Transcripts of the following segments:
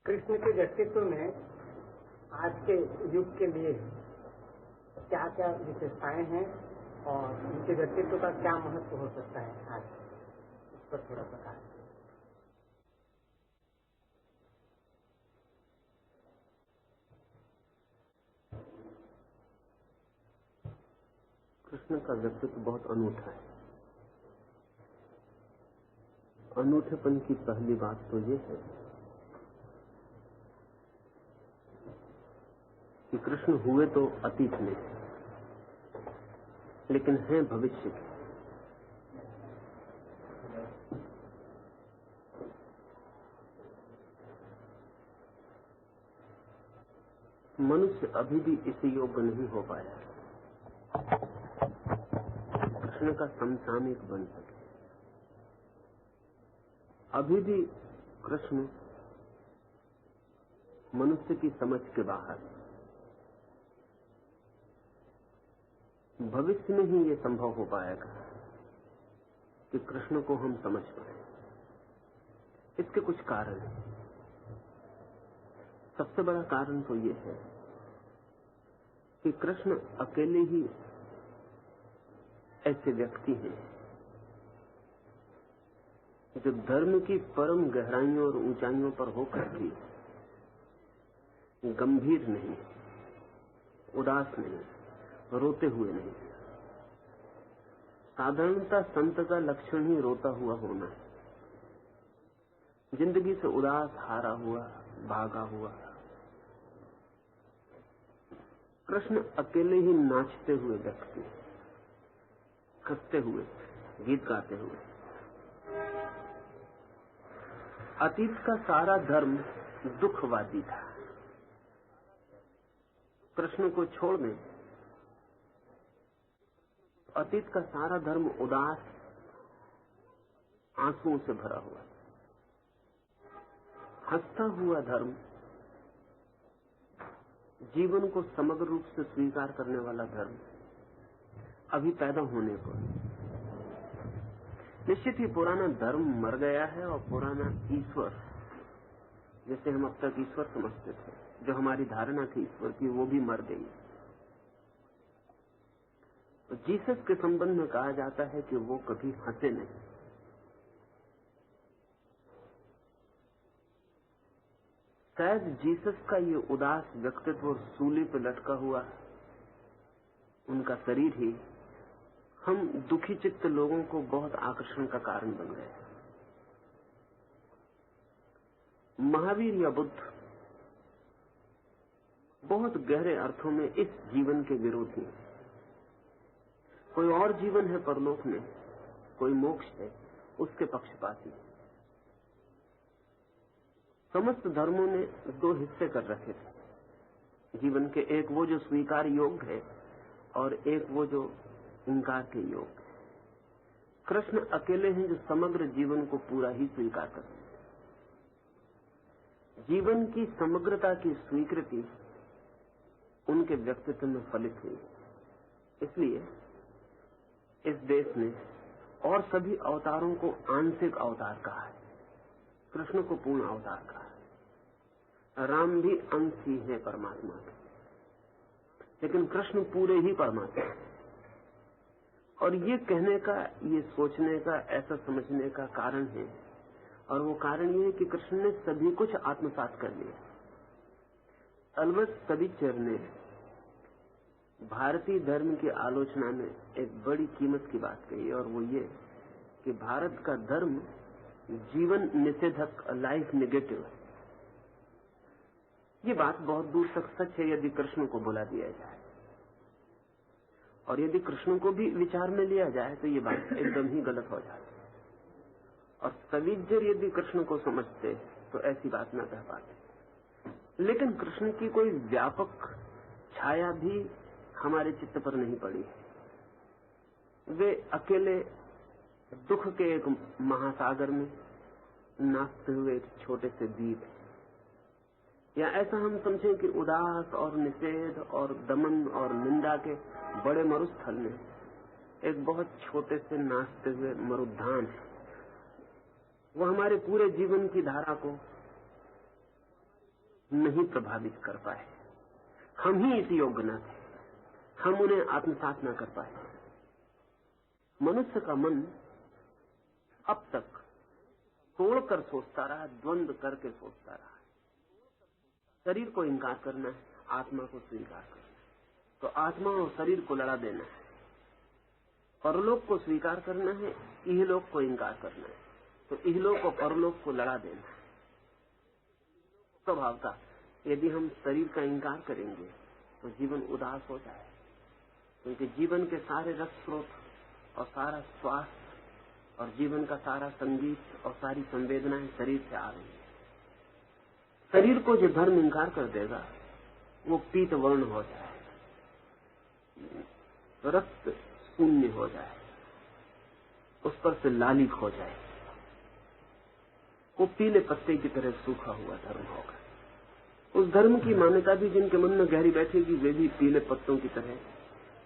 कृष्ण के व्यक्तित्व में आज के युग के लिए क्या क्या विशेषताएं हैं और उनके व्यक्तित्व का क्या महत्व हो सकता है आज, इस पर थोड़ा प्रकाश। कृष्ण का व्यक्तित्व बहुत अनूठा है। अनूठेपन की पहली बात तो ये है कि कृष्ण हुए तो अतीत में, लेकिन हैं भविष्य के। मनुष्य अभी भी इस योग्य नहीं हो पाया कृष्ण का समसामयिक बन सके। अभी भी कृष्ण मनुष्य की समझ के बाहर। भविष्य में ही ये संभव हो पाएगा कि कृष्ण को हम समझ पाए। इसके कुछ कारण हैं। सबसे बड़ा कारण तो ये है कि कृष्ण अकेले ही ऐसे व्यक्ति हैं जो धर्म की परम गहराइयों और ऊंचाइयों पर होकर भी गंभीर नहीं, उदास नहीं, रोते हुए नहीं। साधारणतः संत का लक्षण ही रोता हुआ होना है, जिंदगी से उदास, हारा हुआ, भागा हुआ। कृष्ण अकेले ही नाचते हुए व्यक्ति, हंसते हुए, गीत गाते हुए। अतीत का सारा धर्म दुखवादी था। कृष्ण को छोड़ दें, अतीत का सारा धर्म उदास, आंसुओं से भरा हुआ। हंसता हुआ धर्म जीवन को समग्र रूप से स्वीकार करने वाला धर्म अभी पैदा होने को। निश्चित ही पुराना धर्म मर गया है और पुराना ईश्वर, जैसे हम अब तक ईश्वर समझते थे, जो हमारी धारणा थी ईश्वर की, वो भी मर गई। जीसस के संबंध में कहा जाता है कि वो कभी हंसे नहीं। शायद जीसस का ये उदास व्यक्तित्व और सूली पर लटका हुआ उनका शरीर ही हम दुखी चित्त लोगों को बहुत आकर्षण का कारण बन गए। महावीर या बुद्ध बहुत गहरे अर्थों में इस जीवन के विरोधी हैं। कोई और जीवन है परलोक में, कोई मोक्ष है, उसके पक्षपाती। समस्त धर्मों ने दो हिस्से कर रखे थे जीवन के, एक वो जो स्वीकार योग्य है और एक वो जो इनकार के योग्य है। कृष्ण अकेले हैं जो समग्र जीवन को पूरा ही स्वीकार करते हैं। जीवन की समग्रता की स्वीकृति उनके व्यक्तित्व में फलित हुई। इसलिए इस देश ने और सभी अवतारों को आंशिक अवतार कहा है, कृष्ण को पूर्ण अवतार कहा है। राम भी अंश ही है परमात्मा के, लेकिन कृष्ण पूरे ही परमात्मा है। और ये कहने का, ये सोचने का, ऐसा समझने का कारण है, और वो कारण ये है कि कृष्ण ने सभी कुछ आत्मसात कर लिया। अलबत्त सविच्चर ने भारतीय धर्म की आलोचना में एक बड़ी कीमत की बात कही, और वो ये कि भारत का धर्म जीवन निषेधक, लाइफ नेगेटिव है। ये बात बहुत दूर तक सच है यदि कृष्ण को बुला दिया जाए, और यदि कृष्ण को भी विचार में लिया जाए तो ये बात एकदम ही गलत हो जाती। और सविज्जर यदि कृष्ण को समझते तो ऐसी बात न कह पाते। लेकिन कृष्ण की कोई व्यापक छाया भी हमारे चित्त पर नहीं पड़ी है। वे अकेले दुख के एक महासागर में नाचते हुए एक छोटे से द्वीप, या ऐसा हम समझें कि उदास और निषेध और दमन और निंदा के बड़े मरुस्थल में एक बहुत छोटे से नाचते हुए मरुद्यान है। वो हमारे पूरे जीवन की धारा को नहीं प्रभावित कर पाए। हम ही इस योग्य न थे, हम उन्हें आत्मसात न कर पाए। मनुष्य का मन अब तक तोड़कर सोचता रहा, द्वंद्व करके सोचता रहा। शरीर को इंकार करना है, आत्मा को स्वीकार करना है, तो आत्मा और शरीर को लड़ा देना है। परलोक को स्वीकार करना है, इहलोक को इंकार करना है, तो इहलोक और परलोक को लड़ा देना है। स्वभावतः यदि हम शरीर का इंकार करेंगे तो जीवन उदास हो जाए, क्योंकि जीवन के सारे रस स्रोत और सारा स्वास्थ्य और जीवन का सारा संगीत और सारी संवेदनाएं शरीर से आ रही है। शरीर को जो धर्म इंकार कर देगा वो पीत वर्ण हो जाए, रक्त शून्य हो जाए, उस पर से लालिक हो जाए, वो पीले पत्ते की तरह सूखा हुआ धर्म होगा। उस धर्म की मान्यता भी जिनके मन में गहरी बैठेगी वे भी पीले पत्तों की तरह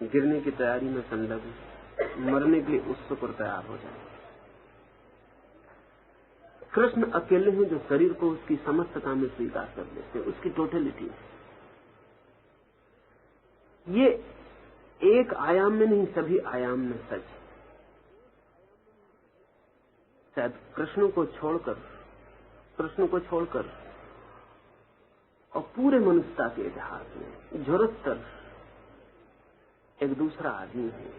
गिरने की तैयारी में संलग्न, मरने के लिए उत्सुक और तैयार हो जाए। कृष्ण अकेले हैं जो शरीर को उसकी समस्तता में स्वीकार कर लेते, उसकी टोटलिटी। ये एक आयाम में नहीं, सभी आयाम में सच। शायद कृष्ण को छोड़कर और पूरे मनुष्यता के इतिहास में झुरस्तर एक दूसरा आदमी है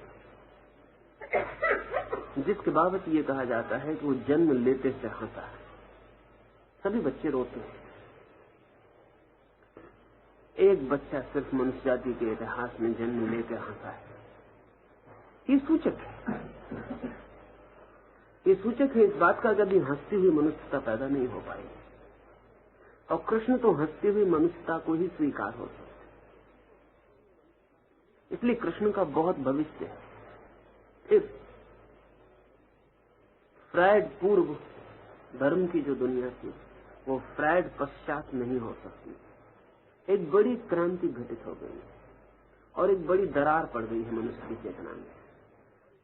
जिसके बाबत ये कहा जाता है कि वो जन्म लेते से हंसा है। सभी बच्चे रोते हैं, एक बच्चा सिर्फ मनुष्य जाति के इतिहास में जन्म लेकर हंसा है। ये सूचक है इस बात का कभी हंसती हुई मनुष्यता पैदा नहीं हो पाई। और कृष्ण तो हंसती हुई मनुष्यता को ही स्वीकार हो सकते, इसलिए कृष्ण का बहुत भविष्य है। इस फ्रायड पूर्व धर्म की जो दुनिया थी वो फ्रायड पश्चात नहीं हो सकती। एक बड़ी क्रांति घटित हो गई और एक बड़ी दरार पड़ गई है मनुष्य की चेतना में।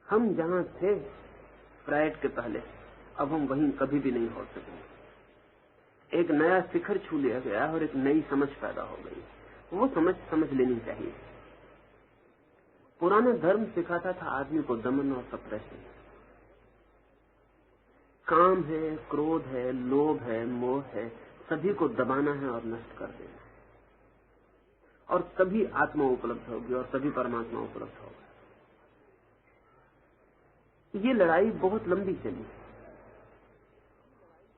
हम जहां थे फ्रायड के पहले, अब हम वहीं कभी भी नहीं हो सकेंगे। एक नया शिखर छू लिया गया और एक नई समझ पैदा हो गई। वो समझ लेनी चाहिए। पुराना धर्म सिखाता था आदमी को दमन और सप्रेशन। काम है, क्रोध है, लोभ है, मोह है, सभी को दबाना है और नष्ट कर देना है, और तभी आत्मा उपलब्ध होगी और तभी परमात्मा उपलब्ध होगा। ये लड़ाई बहुत लंबी चली।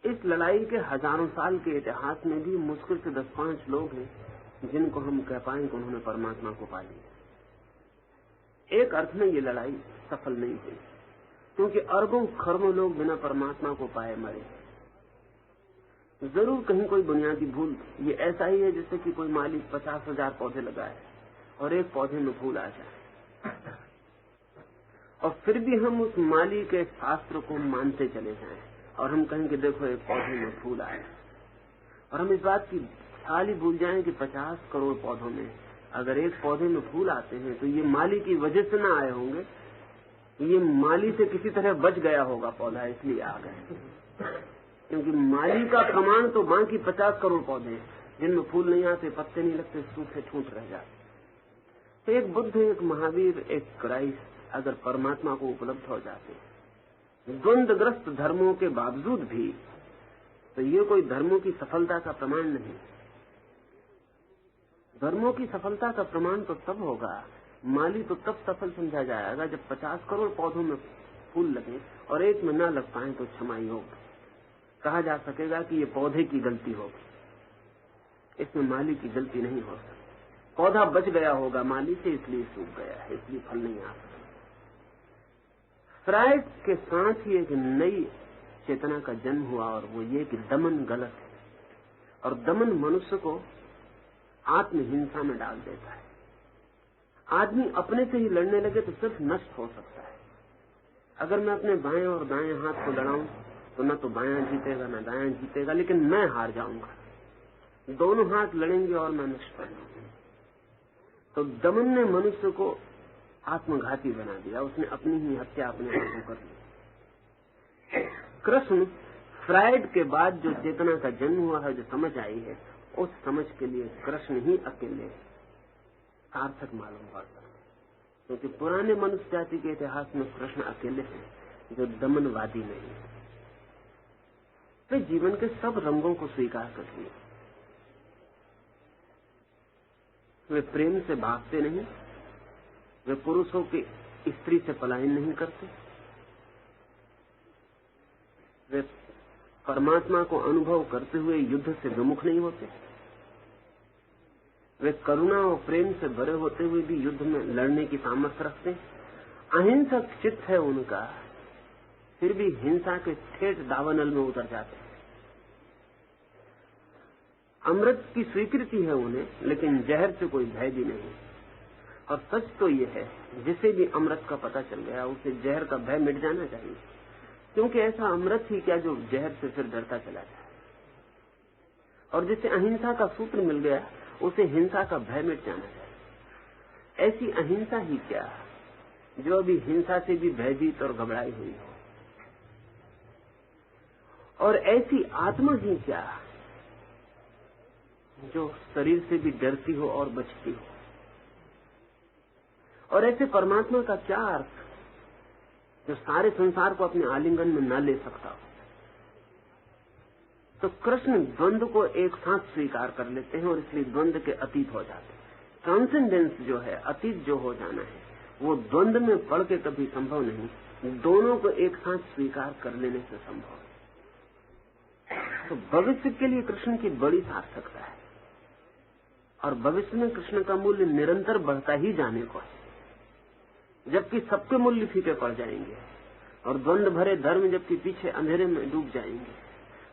इस लड़ाई के हजारों साल के इतिहास में भी मुश्किल से 10-5 लोग हैं जिनको हम कह पाएं कि उन्होंने परमात्मा को पा लिया। एक अर्थ में ये लड़ाई सफल नहीं हुई, क्योंकि अरबों खरबों लोग बिना परमात्मा को पाए मरे। जरूर कहीं कोई बुनियादी भूल। ये ऐसा ही है जैसे कि कोई माली 50,000 पौधे लगाए और एक पौधे में फूल आ जाए, और फिर भी हम उस माली के शास्त्र को मानते चले जाएं और हम कहेंगे देखो एक पौधे में फूल आया, और हम इस बात की ख्याल ही भूल जाएं कि 50 करोड़ पौधों में अगर एक पौधे में फूल आते हैं तो ये माली की वजह से ना आए होंगे, ये माली से किसी तरह बच गया होगा पौधा, इसलिए आ गए। क्योंकि माली का प्रमाण तो बाकी 50 करोड़ पौधे हैं जिनमें फूल नहीं आते, पत्ते नहीं लगते, सूखे ठूंठ रह जाते। तो एक बुद्ध, एक महावीर, एक क्राइस्ट अगर परमात्मा को उपलब्ध हो जाते द्वंद्वग्रस्त धर्मों के बावजूद भी, तो ये कोई धर्मों की सफलता का प्रमाण नहीं। धर्मों की सफलता का प्रमाण तो तब होगा, माली तो तब सफल समझा जाएगा जब 50 करोड़ पौधों में फूल लगे और एक में न लग पाए तो क्षमा योग कहा जा सकेगा कि ये पौधे की गलती होगी, इसमें माली की गलती नहीं हो सकती। पौधा बच गया होगा माली से, इसलिए सूख गया है, इसलिए फल नहीं आ सकता। फ्रायड के साथ ही एक नई चेतना का जन्म हुआ, और वो ये कि दमन गलत है, और दमन मनुष्य को आत्महिंसा में डाल देता है। आदमी अपने से ही लड़ने लगे तो सिर्फ नष्ट हो सकता है। अगर मैं अपने बाएं और दाएं हाथ को लड़ाऊं तो न तो बायां जीतेगा न दायां जीतेगा, लेकिन मैं हार जाऊंगा। दोनों हाथ लड़ेंगे और मैं नष्ट हो जाऊंगा। तो दमन ने मनुष्य को आत्मघाती बना दिया, उसने अपनी ही हत्या अपने हाथों कर ली। कृष्ण फ्रायड के बाद जो चेतना का जन्म हुआ है, जो समझ आई है, उस समझ के लिए कृष्ण ही अकेले सार्थक मालूम पड़ सकते, क्योंकि पुराने मनुष्य जाति के इतिहास में कृष्ण अकेले हैं जो दमनवादी नहीं है। वे जीवन के सब रंगों को स्वीकार कर लिए। वे प्रेम से भागते नहीं, वे पुरुषों की स्त्री से पलायन नहीं करते, वे परमात्मा को अनुभव करते हुए युद्ध से विमुख नहीं होते, वे करुणा और प्रेम से भरे होते हुए भी युद्ध में लड़ने की सामर्थ्य रखते हैं। अहिंसक चित्त है उनका, फिर भी हिंसा के ठेठ दावानल में उतर जाते हैं। अमृत की स्वीकृति है उन्हें, लेकिन जहर से कोई भय भी नहीं। और सच तो ये है, जिसे भी अमृत का पता चल गया उसे जहर का भय मिट जाना चाहिए, क्योंकि ऐसा अमृत ही क्या जो जहर से फिर डरता चला जाए। और जिसे अहिंसा का सूत्र मिल गया उसे हिंसा का भय मिट जाना चाहिए। ऐसी अहिंसा ही क्या जो अभी हिंसा से भी भयभीत और घबराई हुई हो, और ऐसी आत्मा ही क्या जो शरीर से भी डरती हो और बचती हो। और ऐसे परमात्मा का क्या अर्थ जो सारे संसार को अपने आलिंगन में न ले सकता हो। तो कृष्ण द्वंद्व को एक साथ स्वीकार कर लेते हैं और इसलिए द्वंद्व के अतीत हो जाते हैं। ट्रांसेंडेंस जो है, अतीत जो हो जाना है, वो द्वंद्व में पड़ के कभी संभव नहीं, दोनों को एक साथ स्वीकार कर लेने से संभव है। तो भविष्य के लिए कृष्ण की बड़ी सार्थकता है, और भविष्य में कृष्ण का मूल्य निरंतर बढ़ता ही जाने को है, जबकि सबके मूल्य फीके पड़ जाएंगे और द्वंद्व भरे धर्म जबकि पीछे अंधेरे में डूब जाएंगे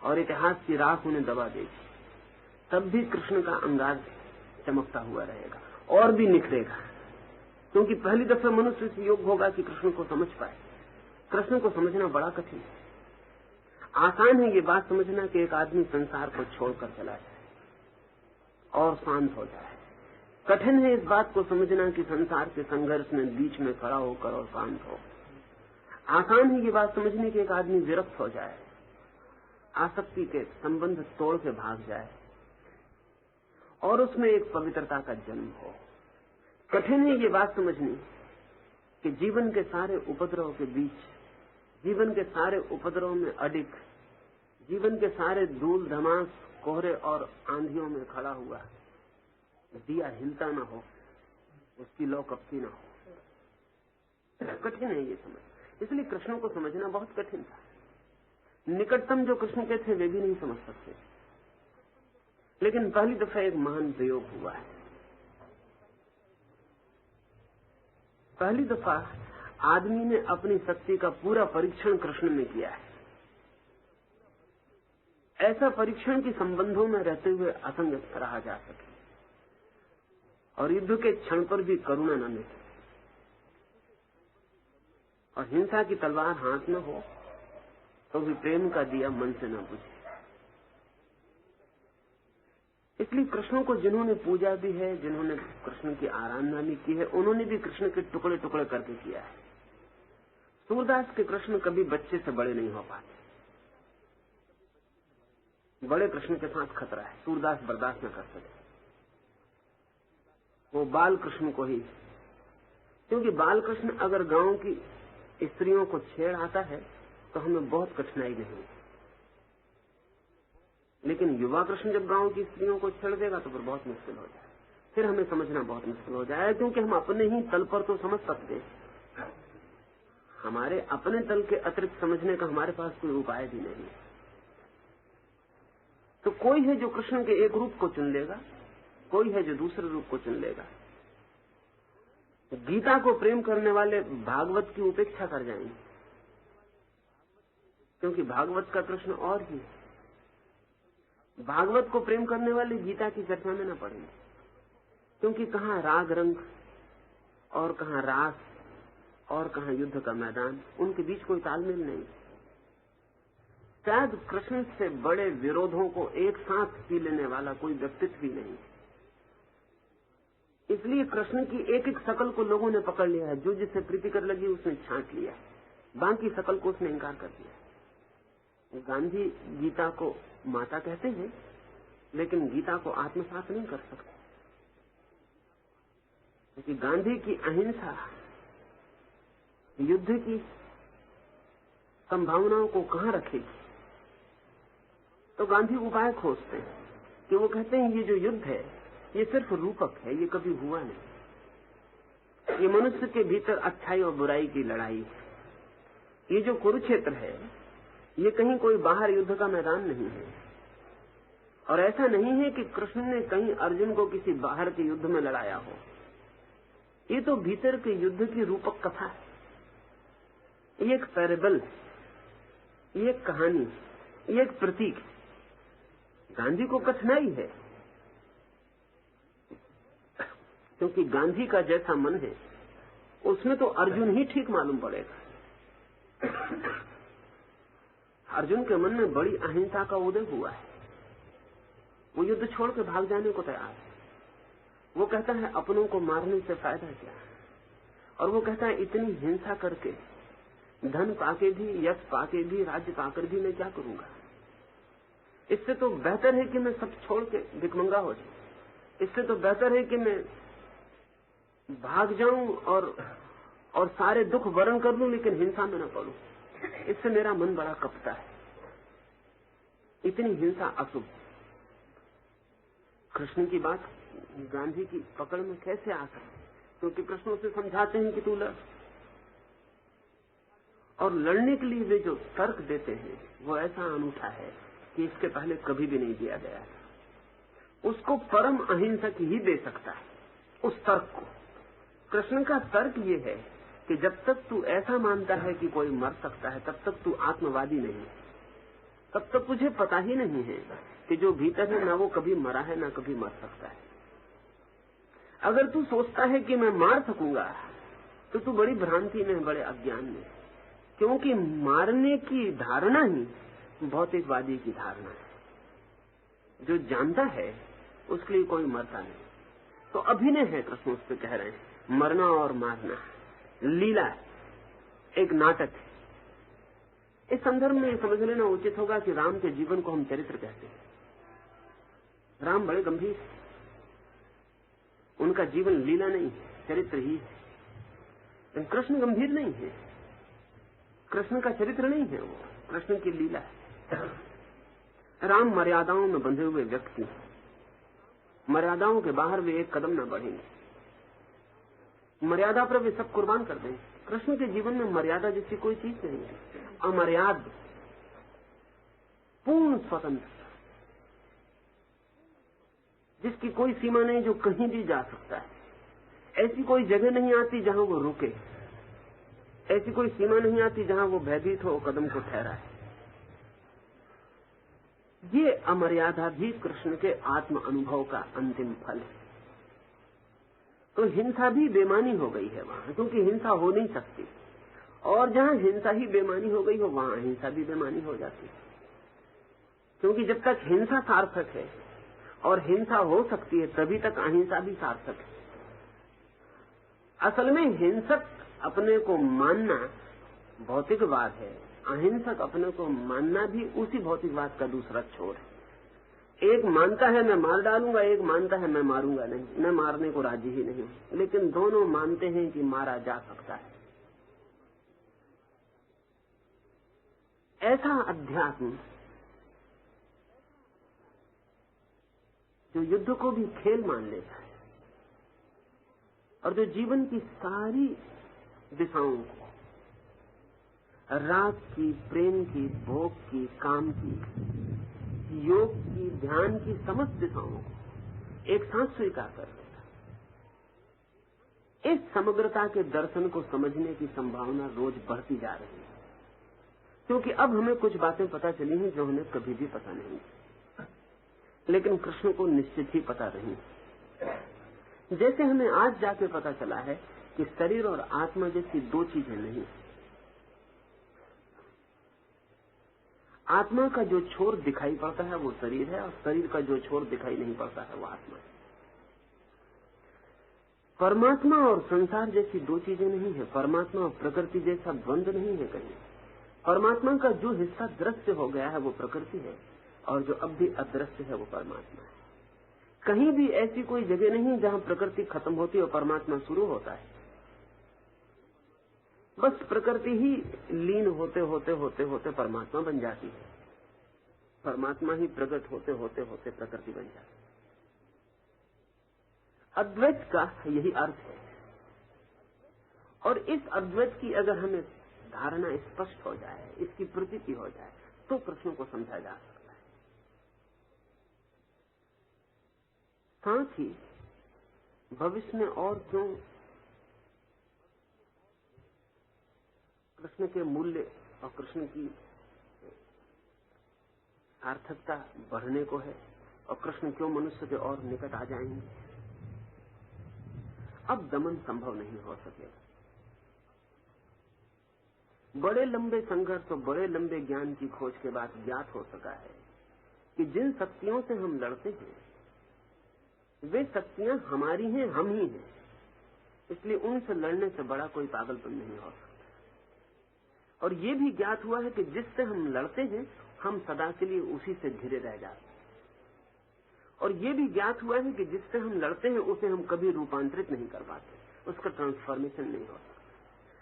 और इतिहास की राख उन्हें दबा देगी, तब भी कृष्ण का अंगाज चमकता हुआ रहेगा और भी निखरेगा, क्योंकि पहली दफे मनुष्य इस योग्य होगा कि कृष्ण को समझ पाए। कृष्ण को समझना बड़ा कठिन है। आसान है ये बात समझना कि एक आदमी संसार को छोड़कर चला जाए और शांत हो जाए। कठिन है इस बात को समझना कि संसार के संघर्ष में बीच में खड़ा होकर और शांत हो। आसान है ये बात समझने कि एक आदमी विरक्त हो जाए, आसक्ति के संबंध तोड़ के भाग जाए और उसमें एक पवित्रता का जन्म हो। कठिन है ये बात समझनी कि जीवन के सारे उपद्रव के बीच, जीवन के सारे उपद्रव में अडिग, जीवन के सारे धूल धमास, कोहरे और आंधियों में खड़ा हुआ दिया हिलता न हो, उसकी लौ कपती न हो। कठिन है ये समझ, इसलिए कृष्ण को समझना बहुत कठिन था। निकटतम जो कृष्ण के थे वे भी नहीं समझ सकते, लेकिन पहली दफा एक महान प्रयोग हुआ है। पहली दफा आदमी ने अपनी शक्ति का पूरा परीक्षण कृष्ण में किया है। ऐसा परीक्षण की संबंधों में रहते हुए असंग रहा जा सके और युद्ध के क्षण पर भी करुणा न मिले और हिंसा की तलवार हाथ न हो तो भी प्रेम का दिया मन से न बुझे। इसलिए कृष्ण को जिन्होंने पूजा भी है, जिन्होंने कृष्ण की आराधना भी की है, उन्होंने भी कृष्ण के टुकड़े टुकड़े करके किया है। सूरदास के कृष्ण कभी बच्चे से बड़े नहीं हो पाते। बड़े कृष्ण के साथ खतरा है, सूरदास बर्दाश्त न कर सके। वो बाल कृष्ण को ही, क्योंकि बाल कृष्ण अगर गांव की स्त्रियों को छेड़ आता है तो हमें बहुत कठिनाई नहीं, लेकिन युवा कृष्ण जब गांव की स्त्रियों को छेड़ देगा तो फिर बहुत मुश्किल हो जाए, फिर हमें समझना बहुत मुश्किल हो जाए, क्योंकि हम अपने ही तल पर तो समझ सकते, हमारे अपने तल के अतिरिक्त समझने का हमारे पास कोई उपाय भी नहीं। तो कोई है जो कृष्ण के एक रूप को चुन लेगा, कोई है जो दूसरे रूप को चुन लेगा। गीता को प्रेम करने वाले भागवत की उपेक्षा कर जाएंगे, क्योंकि भागवत का कृष्ण और ही। भागवत को प्रेम करने वाले गीता की चर्चा में न पड़ेंगे, क्योंकि कहाँ राग रंग और कहाँ रास और कहाँ युद्ध का मैदान, उनके बीच कोई तालमेल नहीं। शायद कृष्ण से बड़े विरोधों को एक साथ पी लेने वाला कोई व्यक्तित्व भी नहीं। इसलिए कृष्ण की एक एक शकल को लोगों ने पकड़ लिया है, जो जिसे प्रीतिकर लगी उसने छांट लिया, बाकी शकल को उसने इनकार कर दिया। गांधी गीता को माता कहते हैं, लेकिन गीता को आत्मसात नहीं कर सकते, क्योंकि गांधी की अहिंसा युद्ध की संभावनाओं को कहां रखेगी। तो गांधी उपाय खोजते हैं कि वो कहते हैं ये जो युद्ध है ये सिर्फ रूपक है, ये कभी हुआ नहीं। ये मनुष्य के भीतर अच्छाई और बुराई की लड़ाई है। ये जो कुरुक्षेत्र है ये कहीं कोई बाहर युद्ध का मैदान नहीं है, और ऐसा नहीं है कि कृष्ण ने कहीं अर्जुन को किसी बाहर के युद्ध में लड़ाया हो। ये तो भीतर के युद्ध की रूपक कथा है, ये एक पैरेबल, ये एक कहानी, ये एक प्रतीक। गांधी को कठिनाई है क्योंकि गांधी का जैसा मन है उसमें तो अर्जुन ही ठीक मालूम पड़ेगा। अर्जुन के मन में बड़ी अहिंसा का उदय हुआ है, वो युद्ध छोड़ के भाग जाने को तैयार है। वो कहता है अपनों को मारने से फायदा क्या, और वो कहता है इतनी हिंसा करके धन पाके भी, यश पाके भी, राज्य पाकर भी मैं क्या करूंगा। इससे तो बेहतर है कि मैं सब छोड़ के भिखमंगा हो जाऊं। इससे तो बेहतर है कि मैं भाग जाऊं और सारे दुख वरण कर लूं, लेकिन हिंसा में न पड़ूं। इससे मेरा मन बड़ा कपता है। इतनी हिंसा अशुभ। कृष्ण की बात गांधी की पकड़ में कैसे आ सकती, क्योंकि कृष्ण उसे समझाते हैं कि तू लड़, और लड़ने के लिए वे जो तर्क देते हैं वो ऐसा अनूठा है कि इसके पहले कभी भी नहीं दिया गया था। उसको परम अहिंसक ही दे सकता है, उस तर्क को। कृष्ण का तर्क ये है कि जब तक तू ऐसा मानता है कि कोई मर सकता है तब तक तू आत्मवादी नहीं है, तब तक तुझे पता ही नहीं है कि जो भीतर है ना वो कभी मरा है ना कभी मर सकता है। अगर तू सोचता है कि मैं मार सकूंगा तो तू बड़ी भ्रांति में, बड़े अज्ञान में, क्योंकि मारने की धारणा ही भौतिकवादी की धारणा है। जो जानता है उसके लिए कोई मरता नहीं। तो अभिनय है, कृष्ण उस पर कह रहे हैं, मरना और मारना लीला है, एक नाटक है। इस संदर्भ में समझ लेना उचित होगा कि राम के जीवन को हम चरित्र कहते हैं। राम बड़े गंभीर, उनका जीवन लीला नहीं है, चरित्र ही है। लेकिन कृष्ण गंभीर नहीं है, कृष्ण का चरित्र नहीं है, वो कृष्ण की लीला है। राम मर्यादाओं में बंधे हुए व्यक्ति हैं, मर्यादाओं के बाहर वे एक कदम न बढ़ेंगे, मर्यादा पर वे सब कुर्बान कर देंगे। कृष्ण के जीवन में मर्यादा जैसी कोई चीज नहीं है। अमर्याद, पूर्ण स्वतंत्र, जिसकी कोई सीमा नहीं, जो कहीं भी जा सकता है। ऐसी कोई जगह नहीं आती जहां वो रुके, ऐसी कोई सीमा नहीं आती जहां वो भयभीत हो कदम को ठहराए। ये अमर्यादा भी कृष्ण के आत्म अनुभव का अंतिम फल है। तो हिंसा भी बेमानी हो गई है वहां, क्योंकि हिंसा हो नहीं सकती, और जहां हिंसा ही बेमानी हो गई हो वहां अहिंसा भी बेमानी हो जाती है। क्योंकि जब तक हिंसा सार्थक है और हिंसा हो सकती है तभी तक अहिंसा भी सार्थक है। असल में हिंसक अपने को मानना भौतिकवाद है, अहिंसक अपने को मानना भी उसी भौतिकवाद का दूसरा छोर है। एक मानता है मैं मार डालूंगा, एक मानता है मैं मारूंगा नहीं, मैं मारने को राजी ही नहीं, लेकिन दोनों मानते हैं कि मारा जा सकता है। ऐसा अध्यात्म जो युद्ध को भी खेल मान लेता है और जो जीवन की सारी दिशाओं को, राग की, प्रेम की, भोग की, काम की, योग की, ध्यान की, समस्त दिशाओं को एक साथ स्वीकार कर लेता। इस समग्रता के दर्शन को समझने की संभावना रोज बढ़ती जा रही है, क्योंकि अब हमें कुछ बातें पता चली हैं जो हमें कभी भी पता नहीं, लेकिन कृष्ण को निश्चित ही पता नहीं। जैसे हमें आज जाके पता चला है कि शरीर और आत्मा जैसी दो चीजें नहीं। आत्मा का जो छोर दिखाई पड़ता है वो शरीर है, और शरीर का जो छोर दिखाई नहीं पड़ता है वो आत्मा है। परमात्मा और संसार जैसी दो चीजें नहीं है, परमात्मा और प्रकृति जैसा द्वंद्व नहीं है कहीं। परमात्मा का जो हिस्सा दृश्य हो गया है वो प्रकृति है, और जो अब भी अदृश्य है वो परमात्मा है। कहीं भी ऐसी कोई जगह नहीं जहां प्रकृति खत्म होती है और परमात्मा शुरू होता है। बस प्रकृति ही लीन होते होते होते होते परमात्मा बन जाती है। परमात्मा ही प्रकट होते होते होते प्रकृति बन जाती है। अद्वैत का यही अर्थ है। और इस अद्वैत की अगर हमें धारणा स्पष्ट हो जाए, इसकी प्रतीति हो जाए, तो प्रश्नों को समझा जा सकता है। साथ ही भविष्य में और क्यों कृष्ण के मूल्य और कृष्ण की सार्थकता बढ़ने को है और कृष्ण क्यों मनुष्य के और निकट आ जाएंगे। अब दमन संभव नहीं हो सकेगा। बड़े लंबे संघर्ष और बड़े लंबे ज्ञान की खोज के बाद ज्ञात हो सका है कि जिन शक्तियों से हम लड़ते हैं वे शक्तियां हमारी हैं, हम ही हैं। इसलिए उनसे लड़ने से बड़ा कोई पागलपन नहीं हो सकता। और ये भी ज्ञात हुआ है कि जिससे हम लड़ते हैं हम सदा के लिए उसी से घिरे रह जाते हैं। और ये भी ज्ञात हुआ है कि जिससे हम लड़ते हैं उसे हम कभी रूपांतरित नहीं कर पाते, उसका ट्रांसफॉर्मेशन नहीं होता।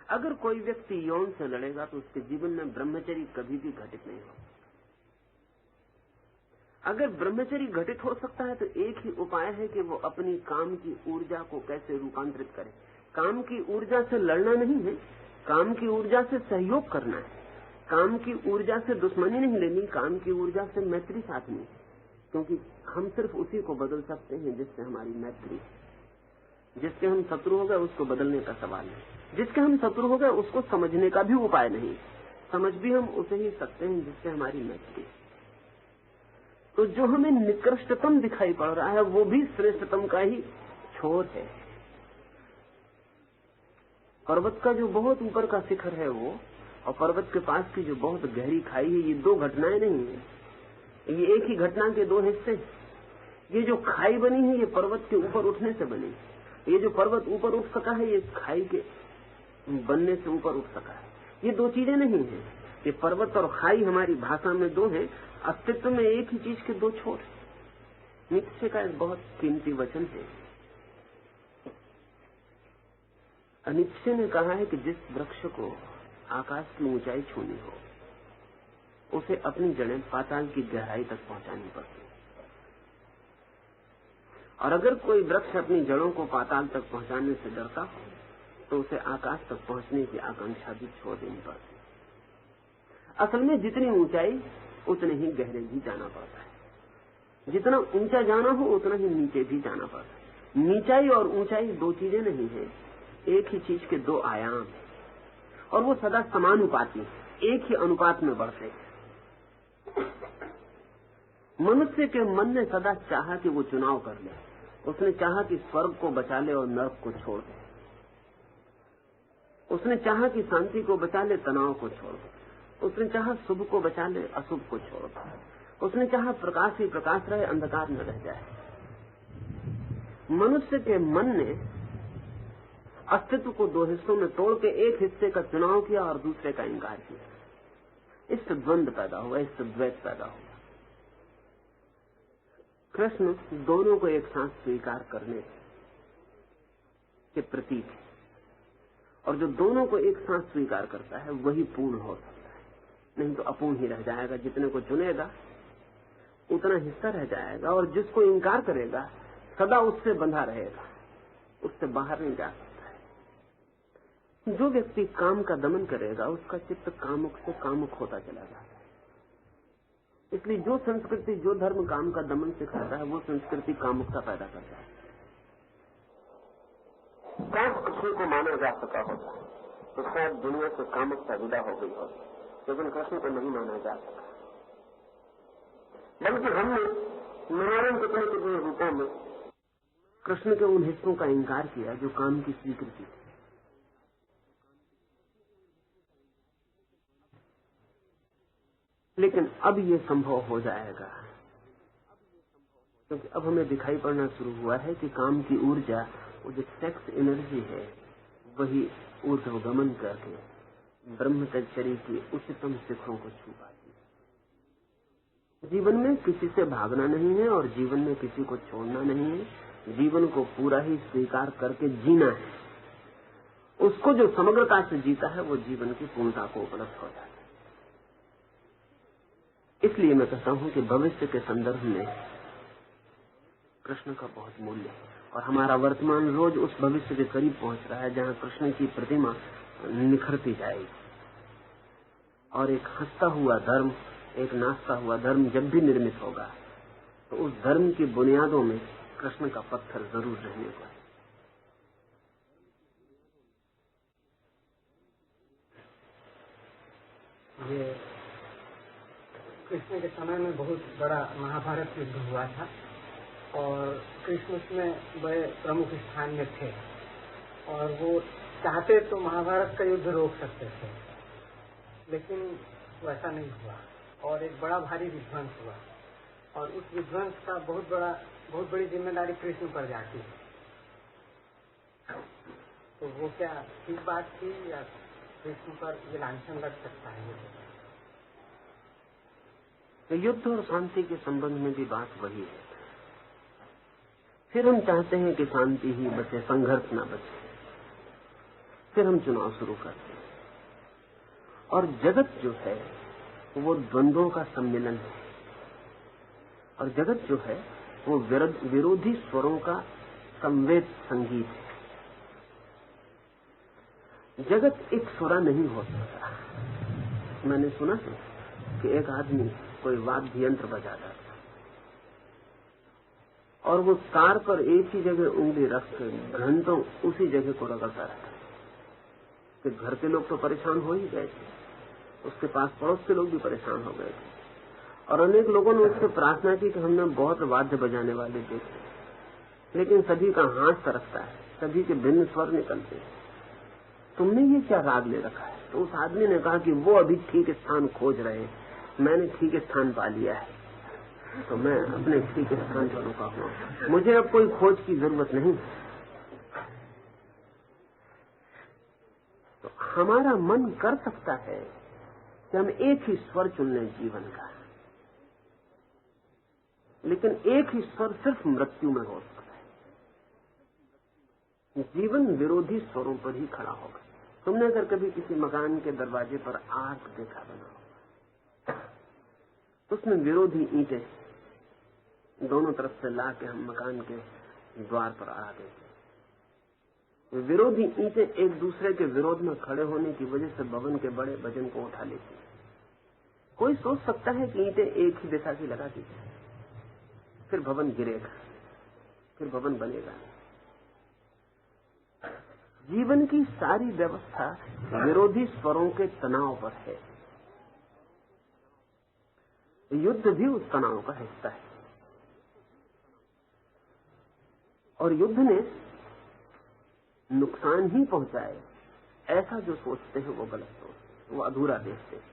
अगर कोई व्यक्ति यौन से लड़ेगा तो उसके जीवन में ब्रह्मचर्य कभी भी घटित नहीं होगा। अगर ब्रह्मचर्य घटित हो सकता है तो एक ही उपाय है कि वो अपनी काम की ऊर्जा को कैसे रूपांतरित करे। काम की ऊर्जा से लड़ना नहीं है, काम की ऊर्जा से सहयोग करना है। काम की ऊर्जा से दुश्मनी नहीं लेनी, काम की ऊर्जा से मैत्री साधनी है। क्योंकि हम सिर्फ उसी को बदल सकते हैं जिससे हमारी मैत्री है। जिसके हम शत्रु हो गए उसको बदलने का सवाल है। जिसके हम शत्रु हो गए उसको समझने का भी उपाय नहीं। समझ भी हम उसे ही सकते हैं जिससे हमारी मैत्री। तो जो हमें निकृष्टतम दिखाई पड़ रहा है वो भी श्रेष्ठतम का ही छोर है। पर्वत का जो बहुत ऊपर का शिखर है वो, और पर्वत के पास की जो बहुत गहरी खाई है, ये दो घटनाएं नहीं है, ये एक ही घटना के दो हिस्से। ये जो खाई बनी है ये पर्वत के ऊपर उठने से बनी। ये जो पर्वत ऊपर उठ सका है ये खाई के बनने से ऊपर उठ सका है। ये दो चीजें नहीं है। ये पर्वत और खाई हमारी भाषा में दो है, अस्तित्व में एक ही चीज के दो छोर। नीत्शे का एक बहुत कीमती वचन है। नीत्शे ने कहा है कि जिस वृक्ष को आकाश की ऊंचाई छूनी हो उसे अपनी जड़ें पाताल की गहराई तक पहुंचानी पड़ती। और अगर कोई वृक्ष अपनी जड़ों को पाताल तक पहुंचाने से डरता हो तो उसे आकाश तक पहुंचने की आकांक्षा भी छोड़ देनी पड़ती। असल में जितनी ऊंचाई उतने ही गहरे भी जाना पड़ता है। जितना ऊंचा जाना हो उतना ही नीचे भी जाना पड़ता है। नीचाई और ऊंचाई दो चीजें नहीं है, एक ही चीज के दो आयाम है। और वो सदा समानुपाती, एक ही अनुपात में बढ़ते हैं। मनुष्य के मन ने सदा चाहा कि वो चुनाव कर ले। उसने चाहा कि स्वर्ग को बचा ले और नरक को छोड़ दे। उसने चाहा कि शांति को बचा ले, तनाव को छोड़ दे। उसने चाहा शुभ को बचा ले, अशुभ को छोड़ दे। उसने चाहा प्रकाश ही प्रकाश रहे, अंधकार न रह जाए। मनुष्य के मन ने अस्तित्व को दो हिस्सों में तोड़ के एक हिस्से का चुनाव किया और दूसरे का इंकार किया। इससे द्वंद्व पैदा हुआ, इससे द्वैत पैदा हुआ। कृष्ण दोनों को एक साथ स्वीकार करने के प्रतीक है। और जो दोनों को एक साथ स्वीकार करता है वही पूर्ण हो सकता है, नहीं तो अपूर्ण ही रह जाएगा। जितने को चुनेगा उतना हिस्सा रह जाएगा, और जिसको इंकार करेगा सदा उससे बंधा रहेगा, उससे बाहर नहीं जा सकता है। जो व्यक्ति काम का दमन करेगा उसका चित्त कामुक से कामुक होता चला जाता है। इसलिए जो संस्कृति, जो धर्म काम का दमन सिखाता है वो संस्कृति कामुकता पैदा करता है। कृष्ण को माना जा सका होता तो शायद दुनिया से कामुकता विदा हो गई होती, लेकिन कृष्ण को नहीं माना जा सका। बल्कि हमने नारायण कितने कितने रूपों में कृष्ण के उन हिस्सों का इंकार किया जो काम की स्वीकृति थी। लेकिन अब ये संभव हो जाएगा क्योंकि अब हमें दिखाई पड़ना शुरू हुआ है कि काम की ऊर्जा, वो जो सेक्स एनर्जी है, वही ऊर्ध्वगमन करके ब्रह्मचर्य की उच्चतम शिखरों को छू पाती है। जीवन में किसी से भागना नहीं है और जीवन में किसी को छोड़ना नहीं है। जीवन को पूरा ही स्वीकार करके जीना है। उसको जो समग्रता से जीता है वो जीवन की पूर्णता को उपलब्ध हो जाता है। इसलिए मैं कहता हूं कि भविष्य के संदर्भ में कृष्ण का बहुत मूल्य है और हमारा वर्तमान रोज उस भविष्य के करीब पहुंच रहा है जहां कृष्ण की प्रतिमा निखरती जाएगी और एक हंसता हुआ धर्म, एक नाचता हुआ धर्म जब भी निर्मित होगा तो उस धर्म की बुनियादों में कृष्ण का पत्थर जरूर रहने को है। ये कृष्ण के समय में बहुत बड़ा महाभारत युद्ध हुआ था और कृष्ण उसमें बड़े प्रमुख स्थान में थे और वो चाहते तो महाभारत का युद्ध रोक सकते थे, लेकिन वैसा नहीं हुआ और एक बड़ा भारी विध्वंस हुआ और उस विध्वंस का बहुत बड़ी जिम्मेदारी कृष्ण पर जाती है। तो वो क्या ठीक बात थी या कृष्ण पर ये लांछन लग सकता है? युद्ध और शांति के संबंध में भी बात वही है। फिर हम चाहते हैं कि शांति ही बचे, संघर्ष न बचे। फिर हम चुनाव शुरू करते हैं और जगत जो है वो द्वंद्वों का सम्मेलन है और जगत जो है वो विरोधी स्वरों का संवेद संगीत है। जगत एक सुरा नहीं हो सकता। मैंने सुना है कि एक आदमी कोई वाद्य यंत्र बजाता था और वो तार पर एक ही जगह उंगली रख कर घंटों उसी जगह को रगड़ता रहता। कि घर के लोग तो परेशान हो ही गए थे, उसके पास पड़ोस के लोग भी परेशान हो गए थे और अनेक लोगों ने उससे प्रार्थना की कि हमने बहुत वाद्य बजाने वाले देखे, लेकिन सभी का हाथ सरकता है, सभी के भिन्न स्वर निकलते हैं, तुमने ये क्या राग ले रखा है? तो उस आदमी ने कहा कि वो अभी ठीक स्थान खोज रहे हैं, मैंने ठीक स्थान पा लिया है, तो मैं अपने ठीक स्थान पर रुका हूं, मुझे अब कोई खोज की जरूरत नहीं। तो हमारा मन कर सकता है कि हम एक ही स्वर चुन लें जीवन का, लेकिन एक ही स्वर सिर्फ मृत्यु में हो सकता है। जीवन विरोधी स्वरों पर ही खड़ा होगा। तुमने अगर कभी किसी मकान के दरवाजे पर आग देखा बना हो तो उसमें विरोधी ईंटें दोनों तरफ से ला के हम मकान के द्वार पर अड़ा देते। विरोधी ईंटें एक दूसरे के विरोध में खड़े होने की वजह से भवन के बड़े वजन को उठा लेती। कोई सोच सकता है कि ईंटें एक ही दिशा की लगा दी जाए, फिर भवन गिरेगा, फिर भवन बनेगा। जीवन की सारी व्यवस्था विरोधी स्वरों के तनाव पर है। युद्ध भी उस तनाव का हिस्सा है और युद्ध ने नुकसान ही पहुंचाए ऐसा जो सोचते हैं वो गलत सोचते, वो अधूरा देखते हैं।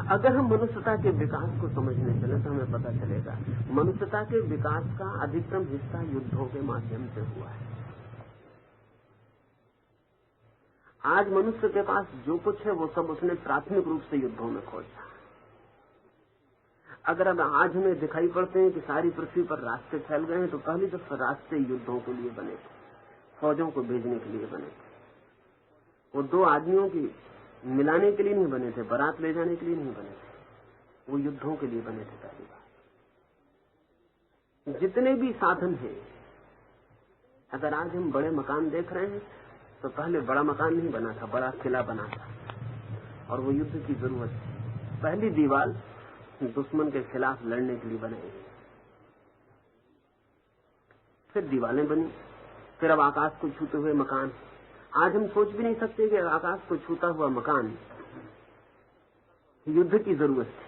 अगर हम मनुष्यता के विकास को समझने चले तो हमें पता चलेगा मनुष्यता के विकास का अधिकतम हिस्सा युद्धों के माध्यम से हुआ है। आज मनुष्य के पास जो कुछ है वो सब उसने प्राथमिक रूप से युद्धों में खोजा। अगर अब आज हमें दिखाई पड़ते हैं कि सारी पृथ्वी पर रास्ते फैल गए हैं तो पहली दफा रास्ते युद्धों के लिए बने थे, फौजों को भेजने के लिए बने थे। वो दो आदमियों की मिलाने के लिए नहीं बने थे, बारात ले जाने के लिए नहीं बने थे, वो युद्धों के लिए बने थे। पहली बार जितने भी साधन हैं, अगर आज हम बड़े मकान देख रहे हैं तो पहले बड़ा मकान नहीं बना था, बड़ा किला बना था और वो युद्ध की जरूरत थी। पहली दीवार दुश्मन के खिलाफ लड़ने के लिए बनाई गई, फिर दीवारें बनी, फिर अब आकाश को छूते हुए मकान। आज हम सोच भी नहीं सकते कि आकाश को छूता हुआ मकान युद्ध की जरूरत थी।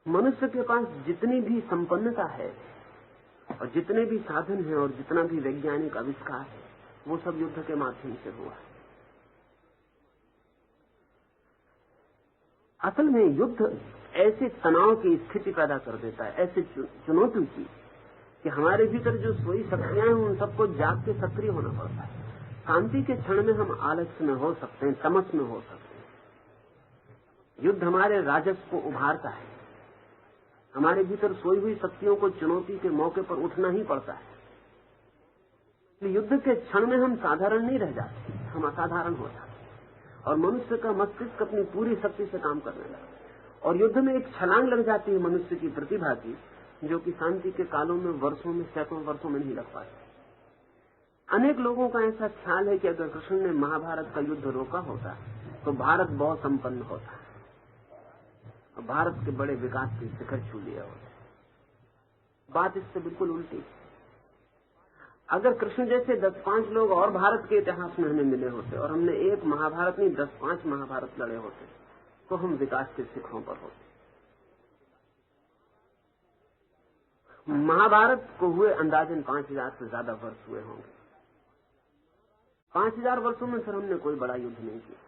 मनुष्य के पास जितनी भी संपन्नता है और जितने भी साधन हैं और जितना भी वैज्ञानिक आविष्कार है वो सब युद्ध के माध्यम से हुआ है। असल में युद्ध ऐसे तनाव की स्थिति पैदा कर देता है, ऐसे चुनौती की कि हमारे भीतर जो सोई शक्तियां हैं उन सबको जाग के सक्रिय होना पड़ता है। शांति के क्षण में हम आलस्य में हो सकते हैं, तमस में हो सकते हैं। युद्ध हमारे राजस को उभारता है, हमारे भीतर सोई हुई शक्तियों को चुनौती के मौके पर उठना ही पड़ता है। युद्ध के क्षण में हम साधारण नहीं रह जाते, हम असाधारण हो जाते और मनुष्य का मस्तिष्क अपनी पूरी शक्ति से काम करने लगता और युद्ध में एक छलांग लग जाती है मनुष्य की प्रतिभा की, जो कि शांति के कालों में वर्षों में, सैकड़ों वर्षों में नहीं लग पाती। अनेक लोगों का ऐसा ख्याल है कि अगर कृष्ण ने महाभारत का युद्ध रोका होता तो भारत बहुत संपन्न होता और भारत के बड़े विकास के शिखर छू लिया होता। बात इससे बिल्कुल उल्टी है। अगर कृष्ण जैसे 10-5 लोग और भारत के इतिहास में हमें मिले होते और हमने एक महाभारत नहीं 10-5 महाभारत लड़े होते तो हम विकास के शिखरों पर होते। महाभारत को हुए अंदाजन 5000 से ज्यादा वर्ष हुए होंगे। 5000 वर्षों में सर हमने कोई बड़ा युद्ध नहीं किया।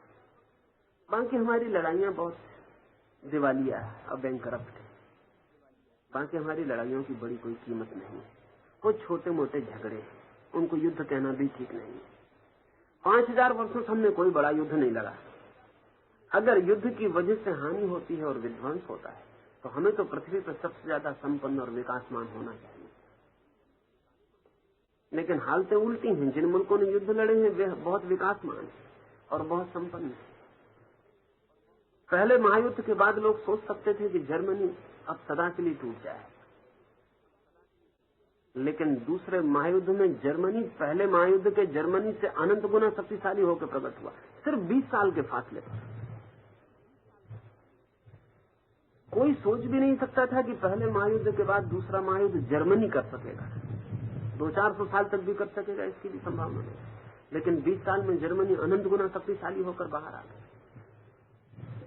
बाकी हमारी लड़ाइयां बहुत दिवालिया और बैंकरप्ट है। बाकी हमारी लड़ाइयों की बड़ी कोई कीमत नहीं है। वो छोटे मोटे झगड़े हैं, उनको युद्ध कहना भी ठीक नहीं है। 5000 वर्षों से हमने कोई बड़ा युद्ध नहीं लड़ा। अगर युद्ध की वजह से हानि होती है और विध्वंस होता है तो हमें तो पृथ्वी पर सबसे ज्यादा संपन्न और विकासमान होना चाहिए। लेकिन हालतें उल्टी हैं। जिन मुल्कों ने युद्ध लड़े हैं वे बहुत विकासमान हैं और बहुत संपन्न हैं। पहले महायुद्ध के बाद लोग सोच सकते थे कि जर्मनी अब सदा के लिए टूट जाए, लेकिन दूसरे महायुद्ध में जर्मनी पहले महायुद्ध के जर्मनी से अनंत गुना शक्तिशाली होकर प्रकट हुआ, सिर्फ 20 साल के फासले पर। कोई सोच भी नहीं सकता था कि पहले महायुद्ध के बाद दूसरा महायुद्ध जर्मनी कर सकेगा। 200-400 साल तक भी कर सकेगा, इसकी भी संभावना नहीं। लेकिन 20 साल में जर्मनी अनंत गुना शक्तिशाली होकर बाहर आ गई।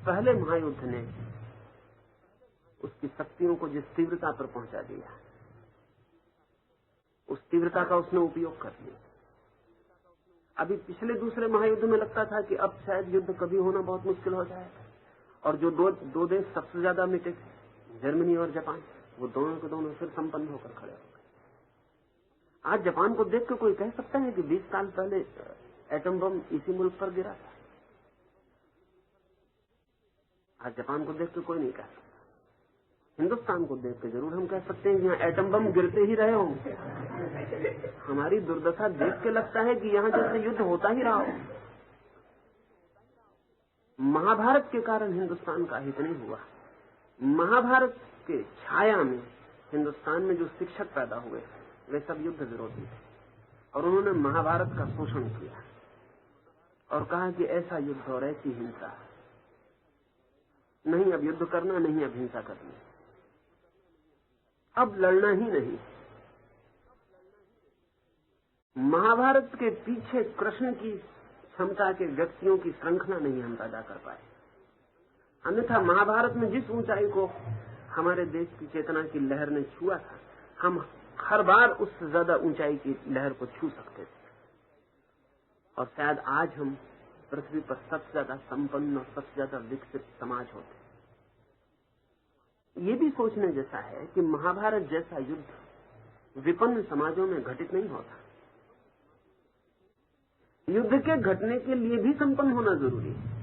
पहले महायुद्ध ने उसकी शक्तियों को जिस तीव्रता पर पहुंचा दिया, उस तीव्रता का उसने उपयोग कर लिया। अभी पिछले दूसरे महायुद्ध में लगता था कि अब शायद युद्ध कभी होना बहुत मुश्किल हो जाएगा और जो दो देश सबसे ज्यादा मिटे थे, जर्मनी और जापान, वो दोनों के दोनों फिर संपन्न होकर खड़े हो गए। आज जापान को देख के कोई कह सकता है कि 20 साल पहले एटम बम इसी मुल्क पर गिरा था? आज जापान को देख के कोई नहीं कह सकता। हिंदुस्तान को देख के जरूर हम कह सकते हैं कि यहाँ एटम बम गिरते ही रहे होंगे। हमारी दुर्दशा देख के लगता है कि यहाँ जैसे युद्ध होता ही रहा हो। महाभारत के कारण हिंदुस्तान का हित नहीं हुआ। महाभारत के छाया में हिंदुस्तान में जो शिक्षक पैदा हुए वे सब युद्ध विरोधी थे और उन्होंने महाभारत का शोषण किया और कहा कि ऐसा युद्ध और ऐसी हिंसा नहीं, अब युद्ध करना नहीं, अब हिंसा करनी, अब लड़ना ही नहीं। महाभारत के पीछे कृष्ण की क्षमता के व्यक्तियों की श्रृंखला नहीं हम पैदा कर पाए। अन्यथा महाभारत में जिस ऊंचाई को हमारे देश की चेतना की लहर ने छुआ था, हम हर बार उससे ज्यादा ऊंचाई की लहर को छू सकते थे और शायद आज हम पृथ्वी पर सबसे ज्यादा संपन्न और सबसे ज्यादा विकसित समाज होते। ये भी सोचने जैसा है कि महाभारत जैसा युद्ध विपन्न समाजों में घटित नहीं होता। युद्ध के घटने के लिए भी संपन्न होना जरूरी है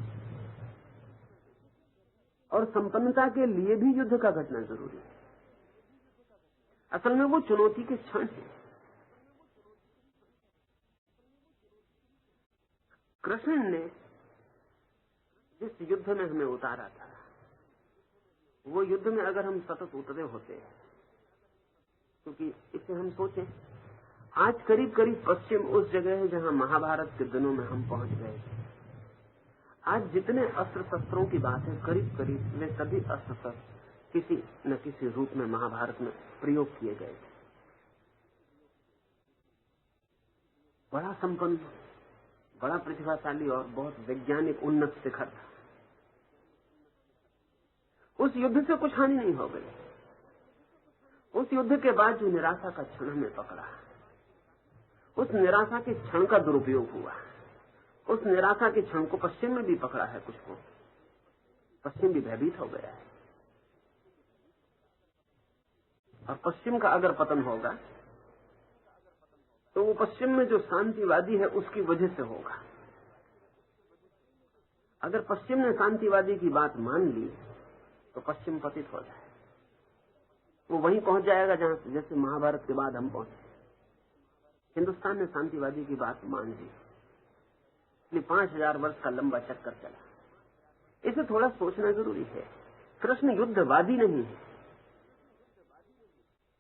और संपन्नता के लिए भी युद्ध का घटना जरूरी है। असल में वो चुनौती के क्षण है। कृष्ण ने जिस युद्ध में हमें उतारा था, वो युद्ध में अगर हम सतत उतरे होते, क्योंकि इसे हम सोचें, आज करीब करीब पश्चिम उस जगह है जहां महाभारत के दिनों में हम पहुंच गए थे। आज जितने अस्त्र शस्त्रों की बात है, करीब करीब वे सभी अस्त्र शस्त्र किसी न किसी रूप में महाभारत में प्रयोग किए गए थे। बड़ा संपन्न, बड़ा प्रतिभाशाली और बहुत वैज्ञानिक उन्नत शिखर था। उस युद्ध से कुछ हानि नहीं हो गई। उस युद्ध के बाद जो निराशा का क्षण हमें पकड़ा, उस निराशा के क्षण का दुरुपयोग हुआ। उस निराशा के क्षण को पश्चिम में भी पकड़ा है कुछ को। पश्चिम भी भयभीत हो गया है और पश्चिम का अगर पतन होगा तो वो पश्चिम में जो शांतिवादी है उसकी वजह से होगा। अगर पश्चिम ने शांतिवादी की बात मान ली तो पश्चिम पतित हो जाए, वो वहीं पहुंच जाएगा जहां जैसे महाभारत के बाद हम पहुंचे। हिंदुस्तान ने शांतिवादी की बात मान ली, इसलिए 5000 वर्ष का लंबा चक्कर चला। इसे थोड़ा सोचना जरूरी है। कृष्ण युद्धवादी नहीं है,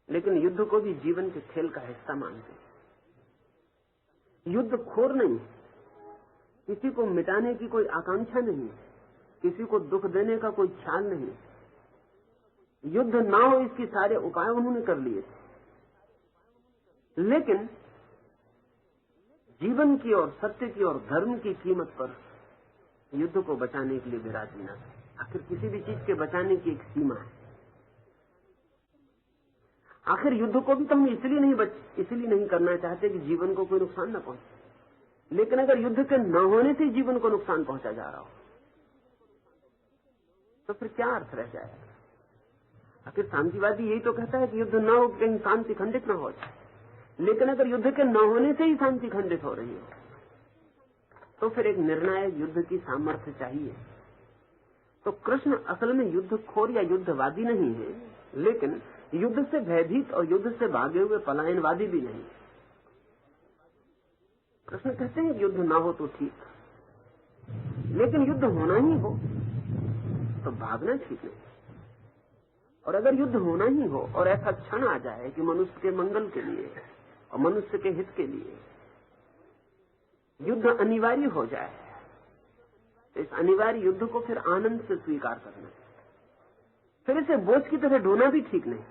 लेकिन युद्ध को भी जीवन के खेल का हिस्सा मानते हैं। युद्ध खोर नहीं, किसी को मिटाने की कोई आकांक्षा नहीं, किसी को दुख देने का कोई ख्याल नहीं। युद्ध ना हो इसके सारे उपाय उन्होंने कर लिए थे, लेकिन जीवन की और सत्य की और धर्म की कीमत पर युद्ध को बचाने के लिए विराजी ना थे। आखिर किसी भी चीज के बचाने की एक सीमा है। आखिर युद्ध को भी तो हम इसलिए नहीं करना चाहते कि जीवन को कोई नुकसान न पहुंचे। लेकिन अगर युद्ध के न होने से जीवन को नुकसान पहुंचा जा रहा हो तो फिर क्या अर्थ रह जाएगा? आखिर शांतिवादी यही तो कहता है कि युद्ध न हो, कहीं शांति खंडित न हो जाए। लेकिन अगर युद्ध के न होने से ही शांति खंडित हो रही हो तो फिर एक निर्णायक युद्ध की सामर्थ्य चाहिए। तो कृष्ण असल में युद्धखोर या युद्धवादी नहीं है, लेकिन युद्ध से भयभीत और युद्ध से भागे हुए पलायनवादी भी नहीं। कृष्ण कहते हैं युद्ध ना हो तो ठीक, लेकिन युद्ध होना ही हो तो भागना ठीक नहीं। और अगर युद्ध होना ही हो और ऐसा क्षण आ जाए कि मनुष्य के मंगल के लिए और मनुष्य के हित के लिए युद्ध अनिवार्य हो जाए, तो इस अनिवार्य युद्ध को फिर आनंद से स्वीकार करना, फिर इसे बोझ की तरह ढोना भी ठीक नहीं,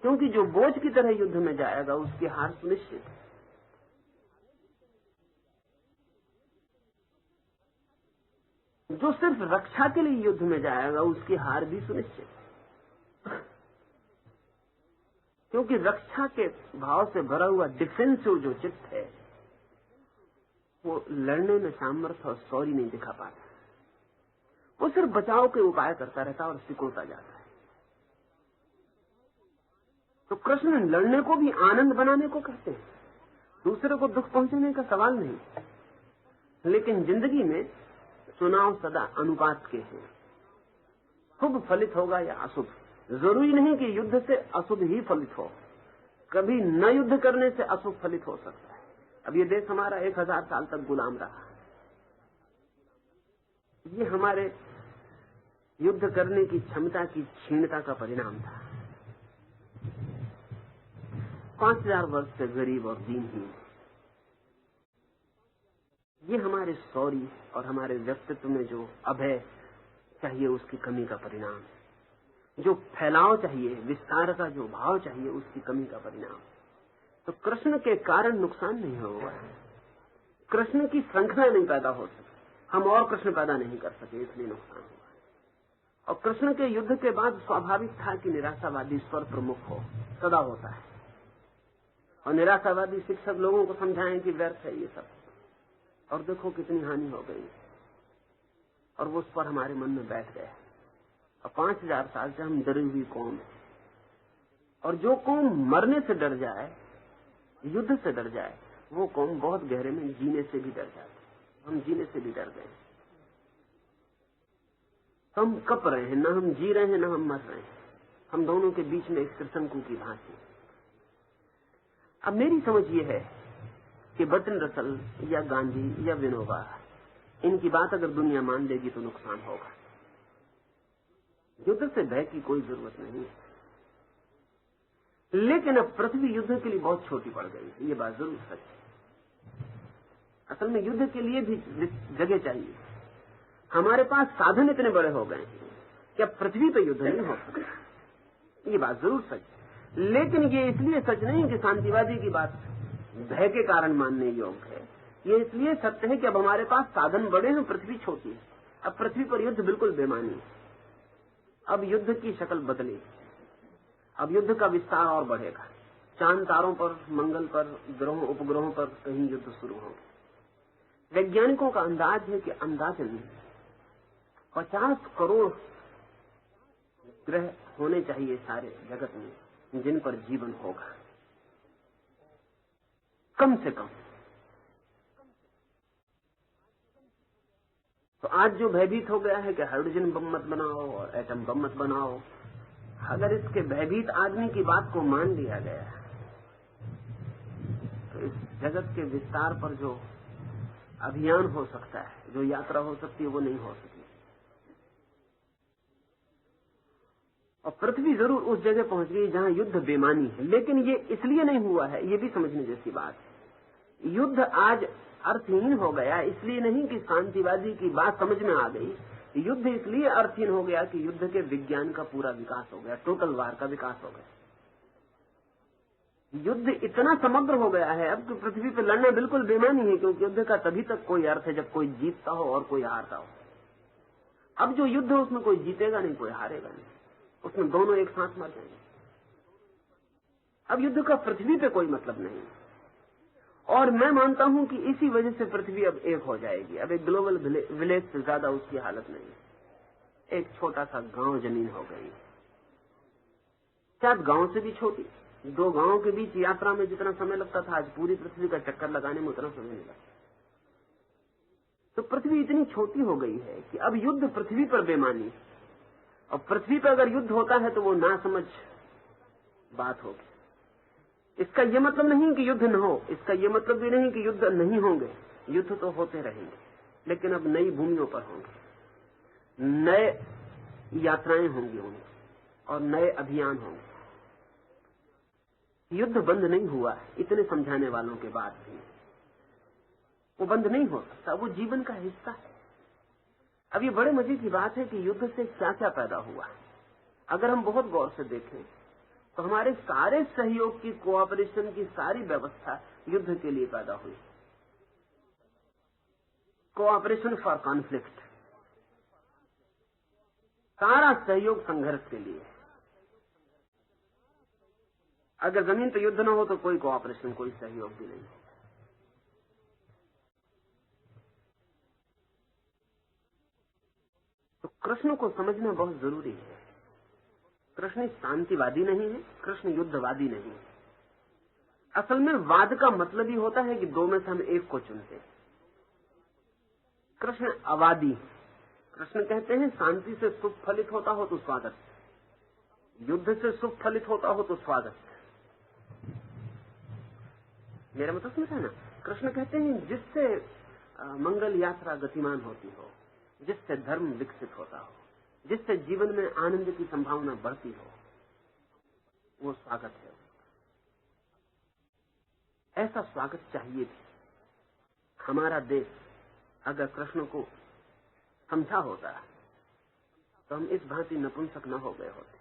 क्योंकि जो बोझ की तरह युद्ध में जाएगा उसकी हार सुनिश्चित है। जो सिर्फ रक्षा के लिए युद्ध में जाएगा उसकी हार भी सुनिश्चित है, क्योंकि रक्षा के भाव से भरा हुआ डिफेंसिव जो चित्त है वो लड़ने में सामर्थ्य और शौर्य नहीं दिखा पाता। वो सिर्फ बचाव के उपाय करता रहता और सिकोड़ता जाता है। तो कृष्ण लड़ने को भी आनंद बनाने को कहते हैं। दूसरे को दुख पहुंचाने का सवाल नहीं, लेकिन जिंदगी में चुनाव सदा अनुपात के हैं। शुभ फलित होगा या अशुभ, जरूरी नहीं कि युद्ध से अशुभ ही फलित हो। कभी न युद्ध करने से अशुभ फलित हो सकता है। अब ये देश हमारा 1000 साल तक गुलाम रहा, ये हमारे युद्ध करने की क्षमता की क्षीणता का परिणाम था। 5000 वर्ष से गरीब और दीनहीन, ये हमारे शौर्य और हमारे व्यक्तित्व में जो अभय चाहिए उसकी कमी का परिणाम, जो फैलाव चाहिए, विस्तार का जो भाव चाहिए उसकी कमी का परिणाम। तो कृष्ण के कारण नुकसान नहीं होगा, कृष्ण की श्रृंखला नहीं पैदा हो सकी, हम और कृष्ण पैदा नहीं कर सके, इसलिए नुकसान हुआ। और कृष्ण के युद्ध के बाद स्वाभाविक था कि निराशावादी स्वर प्रमुख हो, सदा होता है, और निराशावादी शिक्षक लोगों को समझाएं कि व्यर्थ है ये सब, और देखो कितनी हानि हो गई, और वो स्वर हमारे मन में बैठ गया। और 5000 साल से हम डरी हुई कौम है, और जो कौम मरने से डर जाए, युद्ध से डर जाए, वो कौम बहुत गहरे में जीने से भी डर जाती। हम जीने से भी डर गए, हम कप रहे हैं, न हम जी रहे हैं न हम मर रहे हैं, हम दोनों के बीच में एक त्रिशंकु की भांति। अब मेरी समझ ये है कि बर्ट्रैंड रसल या गांधी या विनोबा, इनकी बात अगर दुनिया मान लेगी तो नुकसान होगा। युद्ध से भय की कोई जरूरत नहीं है, लेकिन अब पृथ्वी युद्ध के लिए बहुत छोटी पड़ गई है, ये बात जरूर सच है। असल में युद्ध के लिए भी जगह चाहिए। हमारे पास साधन इतने बड़े हो गए हैं कि अब पृथ्वी पर युद्ध नहीं हो सकता, ये बात जरूर सच है। लेकिन ये इसलिए सच नहीं कि शांतिवादी की बात भय के कारण मानने योग्य है, ये इसलिए सत्य है कि अब हमारे पास साधन बड़े हैं, पृथ्वी छोटी है। अब पृथ्वी पर युद्ध बिल्कुल बेमानी है। अब युद्ध की शक्ल बदली, अब युद्ध का विस्तार और बढ़ेगा। चांद तारों पर, मंगल पर, ग्रहों उपग्रहों पर कहीं युद्ध शुरू होंगे। वैज्ञानिकों का अंदाज है कि अंदाजन 50 करोड़ ग्रह होने चाहिए सारे जगत में जिन पर जीवन होगा। कम से कम। तो आज जो भयभीत हो गया है कि हाइड्रोजन बम मत बनाओ और एटम बम मत बनाओ, अगर इसके भयभीत आदमी की बात को मान लिया गया तो इस जगत के विस्तार पर जो अभियान हो सकता है, जो यात्रा हो सकती है, वो नहीं हो सकती। और पृथ्वी जरूर उस जगह पहुंच गई जहां युद्ध बेमानी है, लेकिन ये इसलिए नहीं हुआ है, ये भी समझने जैसी बात है। युद्ध आज अर्थहीन हो गया इसलिए नहीं कि शांतिवादी की बात समझ में आ गई, युद्ध इसलिए अर्थहीन हो गया कि युद्ध के विज्ञान का पूरा विकास हो गया, टोटल वार का विकास हो गया। युद्ध इतना समग्र हो गया है अब कि पृथ्वी पर लड़ना बिल्कुल बेमानी है, क्योंकि युद्ध का तभी तक कोई अर्थ है जब कोई जीतता हो और कोई हारता हो। अब जो युद्ध है उसमें कोई जीतेगा नहीं, कोई हारेगा नहीं, उसमें दोनों एक साथ मर जाएंगे। अब युद्ध का पृथ्वी पे कोई मतलब नहीं, और मैं मानता हूं कि इसी वजह से पृथ्वी अब एक हो जाएगी। अब एक ग्लोबल विलेज से ज्यादा उसकी हालत नहीं है, एक छोटा सा गांव जमीन हो गई, शायद गांव से भी छोटी। 2 गांवों के बीच यात्रा में जितना समय लगता था, आज पूरी पृथ्वी का चक्कर लगाने में उतना समय नहीं लगता। तो पृथ्वी इतनी छोटी हो गई है कि अब युद्ध पृथ्वी पर बेमानी है, और पृथ्वी पर अगर युद्ध होता है तो वो नासमझ बात होगी। इसका ये मतलब नहीं कि युद्ध न हो, इसका ये मतलब भी नहीं कि युद्ध नहीं होंगे, युद्ध तो होते रहेंगे, लेकिन अब नई भूमियों पर होंगे, नए यात्राएं होंगी उनकी, और नए अभियान होंगे। युद्ध बंद नहीं हुआ है, इतने समझाने वालों के बाद भी वो बंद नहीं हो सकता, वो जीवन का हिस्सा है। अब ये बड़े मजे की बात है कि युद्ध से क्या क्या पैदा हुआ। अगर हम बहुत गौर से देखें तो हमारे सारे सहयोग की, कोऑपरेशन की सारी व्यवस्था युद्ध के लिए पैदा हुई। कोऑपरेशन फॉर कॉन्फ्लिक्ट, सारा सहयोग संघर्ष के लिए। अगर जमीन पर युद्ध न हो तो कोई कोऑपरेशन, कोई सहयोग भी नहीं। तो कृष्ण को समझना बहुत जरूरी है। कृष्ण शांतिवादी नहीं है, कृष्ण युद्धवादी नहीं है। असल में वाद का मतलब ही होता है कि 2 में से हम एक को चुनते। कृष्ण अवादी। कृष्ण कहते हैं शांति से सुख फलित होता हो तो स्वागत, युद्ध से सुख फलित होता हो तो स्वागत। मेरा मतलब समझा ना? कृष्ण कहते हैं जिससे मंगल यात्रा गतिमान होती हो, जिससे धर्म विकसित होता हो, जिससे जीवन में आनंद की संभावना बढ़ती हो, वो स्वागत है। ऐसा स्वागत चाहिए भी। हमारा देश अगर कृष्ण को समझा होता तो हम इस भांति नपुंसक न हो गए होते।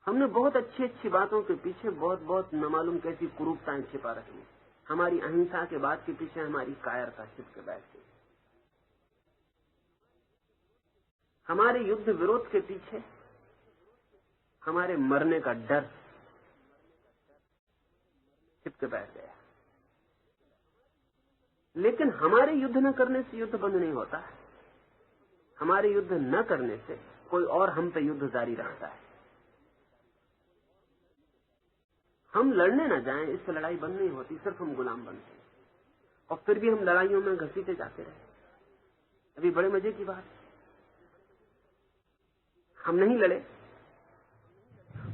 हमने बहुत अच्छी अच्छी बातों के पीछे बहुत बहुत न मालूम कैसी कुरूपताएं छिपा रखी। हमारी अहिंसा के बात के पीछे हमारी कायरता छिप के बैठती। हमारे युद्ध विरोध के पीछे हमारे मरने का डर छिप के बैठ गया। लेकिन हमारे युद्ध न करने से युद्ध बंद नहीं होता है। हमारे युद्ध न करने से कोई और हम पे युद्ध जारी रखता है। हम लड़ने न जाएं, इससे लड़ाई बंद नहीं होती, सिर्फ हम गुलाम बनते हैं, और फिर भी हम लड़ाइयों में घसीटे जाते रहे। अभी बड़े मजे की बात, हम नहीं लड़े,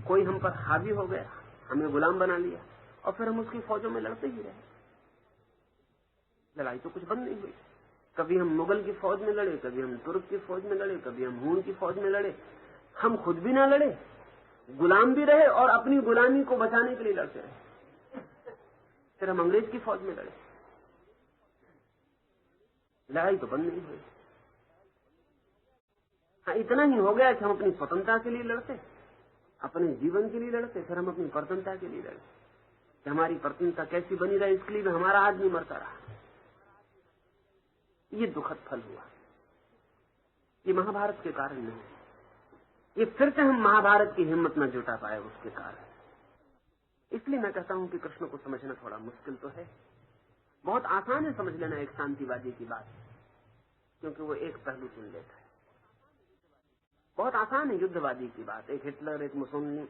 कोई हम पर हावी हो गया, हमें गुलाम बना लिया, और फिर हम उसकी फौजों में लड़ते ही रहे। लड़ाई तो कुछ बंद नहीं हुई। कभी हम मुगल की फौज में लड़े, कभी हम तुर्क की फौज में लड़े, कभी हम हूण की फौज में लड़े। हम खुद भी ना लड़े, गुलाम भी रहे, और अपनी गुलामी को बचाने के लिए लड़ते रहे। फिर हम अंग्रेज की फौज में लड़े। लड़ाई तो बंद नहीं हुई। हाँ, इतना ही हो गया कि हम अपनी स्वतंत्रता के लिए लड़ते, अपने जीवन के लिए लड़ते, फिर हम अपनी प्रतंत्रता के लिए लड़ते कि हमारी प्रतंत्रता कैसी बनी रहे, इसके लिए भी हमारा आदमी मरता रहा। ये दुखद फल हुआ। ये महाभारत के कारण नहीं, ये फिर से हम महाभारत की हिम्मत न जुटा पाए उसके कारण। इसलिए मैं कहता हूं कि कृष्ण को समझना थोड़ा मुश्किल तो है। बहुत आसान है समझ लेना एक शांतिवादी की बात, क्योंकि वो एक पहलू सुन लेता है। बहुत आसान है युद्धवादी की बात। एक हिटलर, एक मुसोलिनी,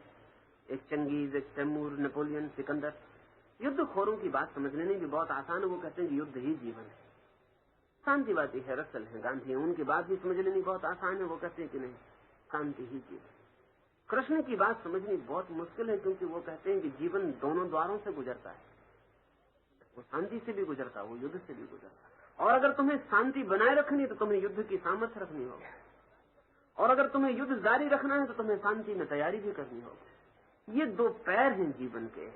एक चंगेज, एक तैमूर, नेपोलियन, सिकंदर। युद्ध खोरों की बात समझने में भी बहुत आसान है। वो कहते हैं कि युद्ध ही जीवन है। शांतिवादी है, रसल है, गांधी है, उनकी बात भी समझ लेनी बहुत आसान है। वो कहते हैं कि नहीं, शांति ही जीवन। कृष्ण की बात समझनी बहुत मुश्किल है, क्योंकि वो कहते हैं कि जीवन दोनों द्वारों से गुजरता है। वो शांति से भी गुजरता, वो युद्ध से भी गुजरता। और अगर तुम्हें शांति बनाए रखनी है तो तुम्हें युद्ध की सामर्थ्य रखनी होगी, और अगर तुम्हें युद्ध जारी रखना है तो तुम्हें शांति में तैयारी भी करनी होगी। ये दो पैर हैं जीवन के,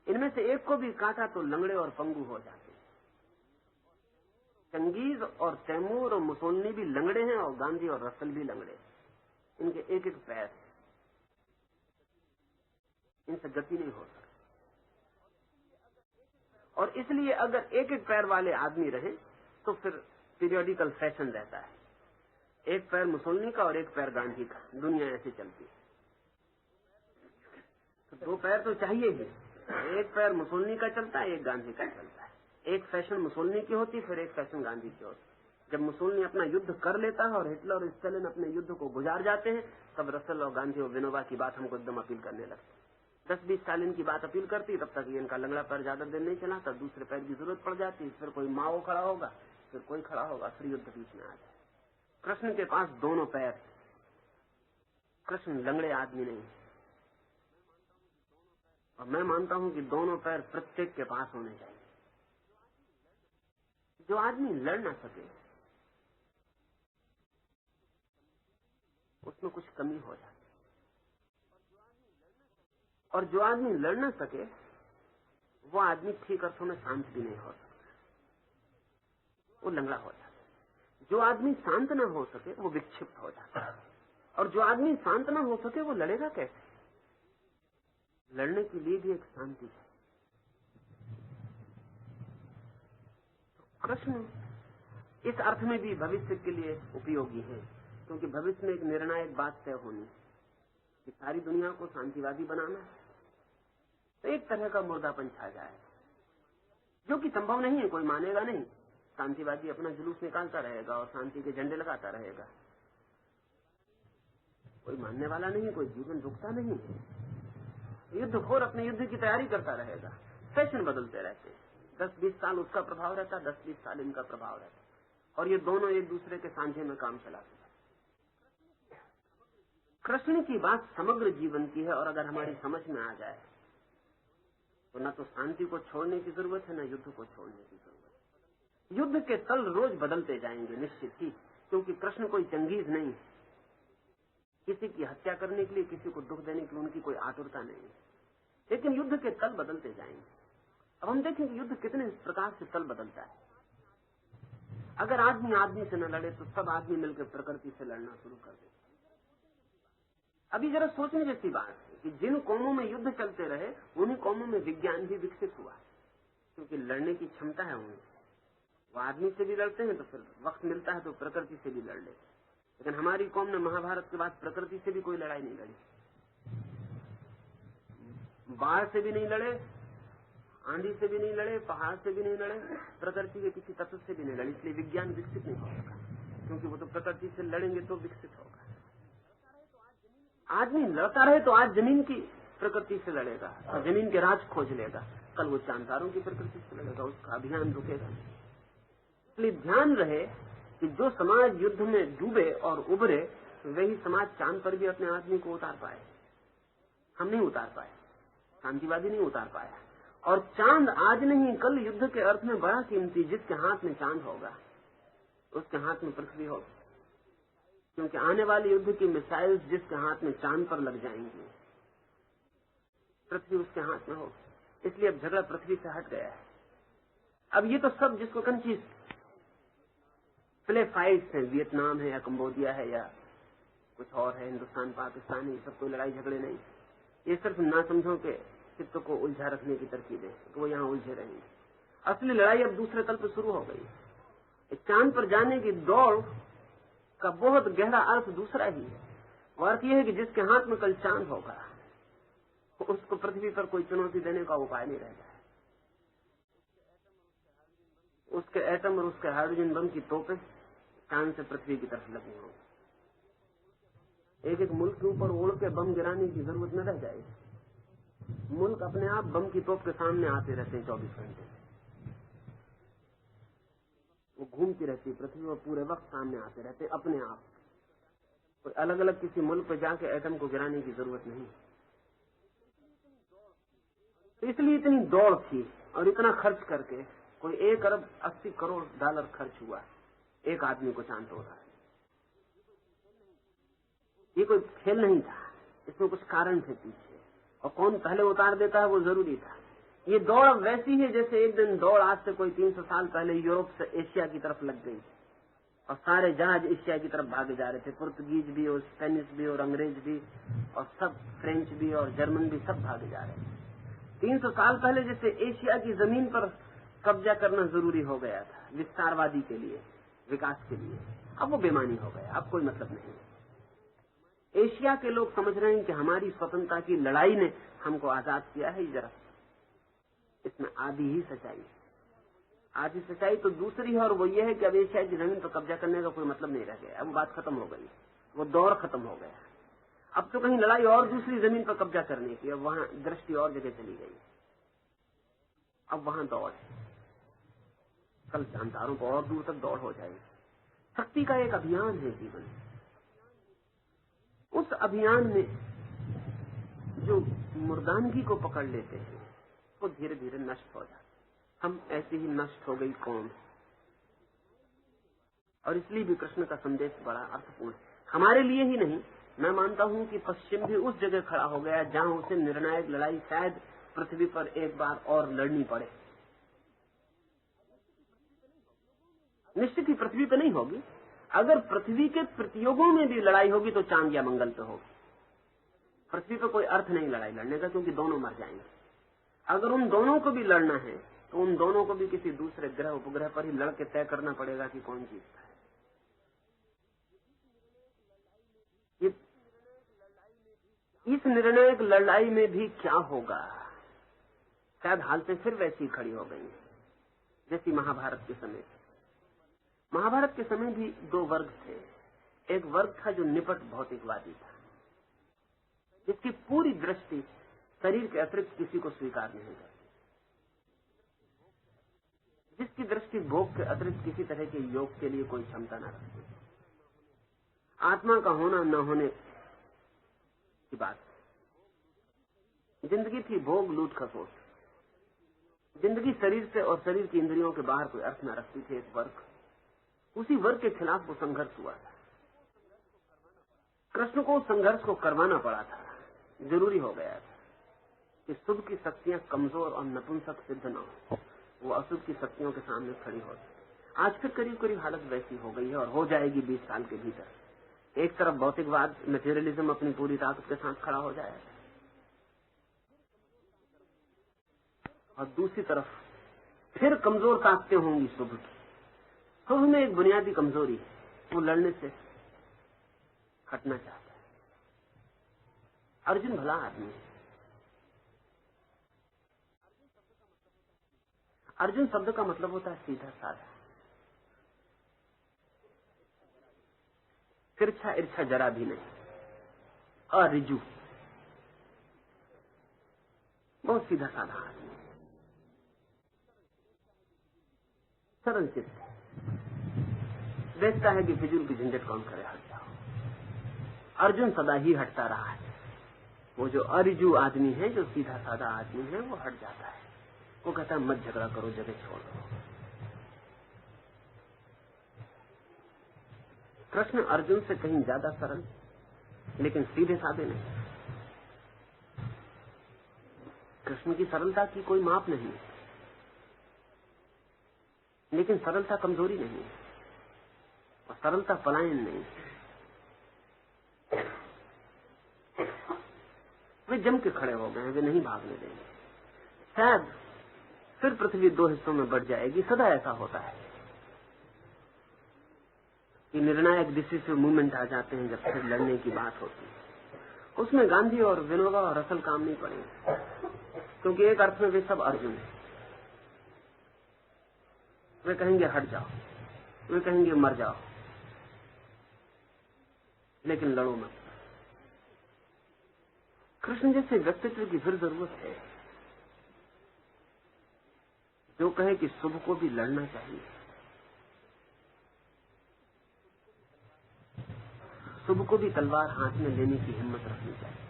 इनमें से एक को भी काटा तो लंगड़े और पंगु हो जाते। चंगेज और तैमूर और मुसोलिनी भी लंगड़े हैं, और गांधी और रसल भी लंगड़े। इनके एक एक पैर, इनसे गति नहीं हो सकती। और इसलिए अगर एक एक पैर वाले आदमी रहे तो फिर पीरियोडिकल फैशन रहता है। एक पैर मुसोलिनी का और एक पैर गांधी का, दुनिया ऐसे चलती है। तो दो पैर तो चाहिए ही। एक पैर मुसोलिनी का चलता है, एक गांधी का चलता है। एक फैशन मुसोलिनी की होती, फिर एक फैशन गांधी की होती। जब मुसोलिनी अपना युद्ध कर लेता है और हिटलर और स्टालिन अपने युद्ध को गुजार जाते हैं, तब रसल और गांधी और विनोबा की बात हमको एकदम अपील करने लगती। 10-20 स्टालिन की बात अपील करती, तब तक इनका लंगड़ा पैर ज्यादा देर नहीं चला, तब दूसरे पैर की जरूरत पड़ जाती। फिर कोई माओ खड़ा होगा, फिर कोई खड़ा होगा, फिर युद्ध बीच में आ जाए। कृष्ण के पास दोनों पैर। कृष्ण लंगड़े आदमी नहीं, और मैं मानता हूं कि दोनों पैर प्रत्येक के पास होने चाहिए। जो आदमी लड़ ना सके उसमें कुछ कमी हो जाती, और जो आदमी लड़ ना सके वो आदमी ठीक अर्थों में शांत भी नहीं हो सकता, वो लंगड़ा हो जाता। जो आदमी शांत ना हो सके वो विक्षिप्त हो जाता, और जो आदमी शांत ना हो सके वो लड़ेगा कैसे? लड़ने के लिए भी एक शांति है। कृष्ण इस अर्थ में भी भविष्य के लिए उपयोगी है, क्योंकि भविष्य में एक निर्णायक बात तय होनी कि सारी दुनिया को शांतिवादी बनाना है, तो एक तरह का मुर्दापन छा जाए, जो कि संभव नहीं है। कोई मानेगा नहीं। शांतिवादी अपना जुलूस निकालता रहेगा और शांति के झंडे लगाता रहेगा, कोई मानने वाला नहीं, कोई जीवन रुकता नहीं है। युद्धखोर अपने युद्ध की तैयारी करता रहेगा। फैशन बदलते रहते हैं। 10-20 साल उसका प्रभाव रहता है, 10-20 साल इनका प्रभाव रहता है, और ये दोनों एक दूसरे के सांझे में काम चलाते हैं। कृष्ण की बात समग्र जीवन की है, और अगर हमारी समझ में आ जाए तो न तो शांति को छोड़ने की जरूरत है, न युद्ध को छोड़ने की जरूरत है। युद्ध के तल रोज बदलते जाएंगे निश्चित ही, क्योंकि कृष्ण कोई चंगेज नहीं। किसी की हत्या करने के लिए, किसी को दुख देने के लिए उनकी कोई आतुरता नहीं, लेकिन युद्ध के तल बदलते जाएंगे। अब हम देखेंगे युद्ध कितने प्रकार से तल बदलता है। अगर आदमी आदमी से न लड़े तो सब आदमी मिलकर प्रकृति से लड़ना शुरू कर दे। अभी जरा सोचने जैसी बात है कि जिन कौमों में युद्ध चलते रहे उन्हीं कौमों में विज्ञान भी विकसित हुआ, क्योंकि लड़ने की क्षमता है उनमें। वो आदमी से भी लड़ते हैं तो फिर वक्त मिलता है तो प्रकृति से भी लड़ लेते। लेकिन हमारी कौम ने महाभारत के बाद प्रकृति से भी कोई लड़ाई नहीं लड़ी, बाढ़ से भी नहीं लड़े, आंधी से भी नहीं लड़े, पहाड़ से भी नहीं लड़े, प्रकृति के किसी तत्व से भी नहीं लड़े। इसलिए विज्ञान विकसित नहीं हो सका, क्योंकि वो तो प्रकृति से लड़ेंगे तो विकसित होगा। आदमी लड़ता रहे तो आज जमीन की प्रकृति से लड़ेगा और जमीन के राज खोज लेगा, कल वो चांदारों की प्रकृति से लड़ेगा, उसका अभियान रुकेगा। इसलिए ध्यान रहे कि जो समाज युद्ध में डूबे और उभरे वही समाज चांद पर भी अपने आदमी को उतार पाए। हम नहीं उतार पाए, शांतिवादी नहीं उतार पाया। और चांद आज नहीं कल युद्ध के अर्थ में बड़ा कीमती। जिसके हाथ में चांद होगा उसके हाथ में पृथ्वी होगी, क्योंकि आने वाले युद्ध की मिसाइल्स जिसके हाथ में चांद पर लग जाएंगी पृथ्वी उसके हाथ में हो। इसलिए अब झगड़ा पृथ्वी से हट गया है। अब ये तो सब जिसको कंची प्ले फाइट्स है, वियतनाम है या कंबोडिया है या कुछ और है, हिंदुस्तान पाकिस्तान है, ये सब कोई लड़ाई झगड़े नहीं। ये सिर्फ ना समझो के चित्त को उलझा रखने की तरकीब है कि वो यहाँ उलझे रहेंगे। असली लड़ाई अब दूसरे तल पर शुरू हो गई। चांद पर जाने की दौड़ का बहुत गहरा अर्थ दूसरा ही है। वो अर्थ यह है कि जिसके हाथ में कल चांद होगा उसको पृथ्वी पर कोई चुनौती देने का उपाय नहीं रहता है। उसके एटम और उसके हाइड्रोजन बम की तोपें चांद से पृथ्वी की तरफ लगी होंगी। एक एक मुल्क के ऊपर उड़ के बम गिराने की जरूरत न रह जाएगी। मुल्क अपने आप बम की तोप के सामने आते रहते हैं 24 घंटे। वो घूमती रहती पृथ्वी और पूरे वक्त सामने आते रहते अपने आप। कोई अलग अलग किसी मुल्क पे जाके एटम को गिराने की जरूरत नहीं। तो इसलिए इतनी दौड़ थी और इतना खर्च करके कोई 1 अरब 80 करोड़ डॉलर खर्च हुआ एक आदमी को चांद तोड़ा। ये कोई खेल नहीं था, इसमें कुछ कारण थे पीछे, और कौन पहले उतार देता है वो जरूरी था। ये दौड़ अब वैसी है जैसे एक दिन दौड़ आज से कोई 300 साल पहले यूरोप से एशिया की तरफ लग गई और सारे जहाज एशिया की तरफ भागे जा रहे थे। पुर्तगीज भी और स्पेनिश भी और अंग्रेज भी और सब फ्रेंच भी और जर्मन भी सब भागे जा रहे थे। 300 साल पहले जैसे एशिया की जमीन पर कब्जा करना जरूरी हो गया था विस्तारवादी के लिए, विकास के लिए, अब वो बेमानी हो गया, अब कोई मतलब नहीं। एशिया के लोग समझ रहे हैं कि हमारी स्वतंत्रता की लड़ाई ने हमको आजाद किया है। जरा इसमें आधी ही सच्चाई है। आधी सच्चाई तो दूसरी है, और वो ये है कि अब एशिया की जमीन पर कब्जा करने का कोई मतलब नहीं रह गया। अब बात खत्म हो गई, वो दौर खत्म हो गया। अब तो कहीं लड़ाई और दूसरी जमीन पर कब्जा करने की, अब वहां दृष्टि और जगह चली गई। अब वहां दौड़ है, कल जानदारों को और दूर तक दौड़ हो जाएगी। शक्ति का एक अभियान है जीवन। उस अभियान में जो मुर्दानगी को पकड़ लेते हैं वो धीरे धीरे नष्ट हो जाते। हम ऐसे ही नष्ट हो गई कौम, और इसलिए भी कृष्ण का संदेश बड़ा अर्थपूर्ण है। हमारे लिए ही नहीं, मैं मानता हूं कि पश्चिम भी उस जगह खड़ा हो गया जहां उसे निर्णायक लड़ाई शायद पृथ्वी पर एक बार और लड़नी पड़े। निश्चित ही पृथ्वी पर नहीं होगी। अगर पृथ्वी के प्रतियोगों में भी लड़ाई होगी तो चांद या मंगल पे होगी। पृथ्वी पर कोई अर्थ नहीं लड़ाई लड़ने का, क्योंकि दोनों मर जाएंगे। अगर उन दोनों को भी लड़ना है तो उन दोनों को भी किसी दूसरे ग्रह उपग्रह पर ही लड़के तय करना पड़ेगा कि कौन जीतता है। इस निर्णायक लड़ाई में भी क्या होगा, शायद हालतें फिर वैसी खड़ी हो गई जैसी महाभारत के समय। महाभारत के समय भी 2 वर्ग थे। एक वर्ग था जो निपट भौतिकवादी था, जिसकी पूरी दृष्टि शरीर के अतिरिक्त किसी को स्वीकार नहीं करती, जिसकी दृष्टि भोग के अतिरिक्त किसी तरह के योग के लिए कोई क्षमता न रखती। आत्मा का होना न होने की बात। जिंदगी थी भोग लूट खसोट। जिंदगी शरीर से और शरीर की इंद्रियों के बाहर कोई अर्थ न रखती थी। एक वर्ग, उसी वर्ग के खिलाफ वो संघर्ष हुआ था। कृष्ण को उस संघर्ष को करवाना पड़ा था, जरूरी हो गया था कि शुभ की शक्तियां कमजोर और नपुंसक सिद्ध न हो, वो अशुभ की शक्तियों के सामने खड़ी हो। आज फिर करीब करीब हालत वैसी हो गई है और हो जाएगी 20 साल के भीतर। एक तरफ भौतिकवाद, मटेरियलिज्म अपनी पूरी ताकत के साथ खड़ा हो जाएगा, और दूसरी तरफ फिर कमजोर ताकतें होंगी शुभ की। शुभ में एक बुनियादी कमजोरी है, वो लड़ने से हटना चाहता है। अर्जुन भला आदमी है। अर्जुन शब्द का मतलब होता है सीधा साधा, तिरछा ईर्छा जरा भी नहीं, अरिजु, बहुत सीधा साधा आदमी, सरल चित्त। देखता है कि फिजूल की झंझट कौन करे, हट जाओ। अर्जुन सदा ही हटता रहा है। वो जो अरिजु आदमी है, जो सीधा साधा आदमी है, वो हट जाता है। वो कहता है मत झगड़ा करो, जगह छोड़ दो। कृष्ण अर्जुन से कहीं ज्यादा सरल, लेकिन सीधे साधे नहीं। कृष्ण की सरलता की कोई माप नहीं, लेकिन सरलता कमजोरी नहीं है, और सरलता पलायन नहीं। वे जम के खड़े हो गए हैं, वे नहीं भागने देंगे। शायद फिर पृथ्वी 2 हिस्सों में बढ़ जाएगी। सदा ऐसा होता है कि निर्णायक डिसिसिव मूवमेंट आ जाते हैं जब फिर लड़ने की बात होती है। उसमें गांधी और विनोबा और रसल काम नहीं पड़ेंगे, क्योंकि एक अर्थ में वे सब अर्जुन हैं। वे कहेंगे हट जाओ, वे कहेंगे मर जाओ, लेकिन लड़ो मत। कृष्ण जैसे व्यक्तित्व की फिर जरूरत है जो कहे कि शुभ को भी लड़ना चाहिए, शुभ को भी तलवार हाथ में लेने की हिम्मत रखनी चाहिए।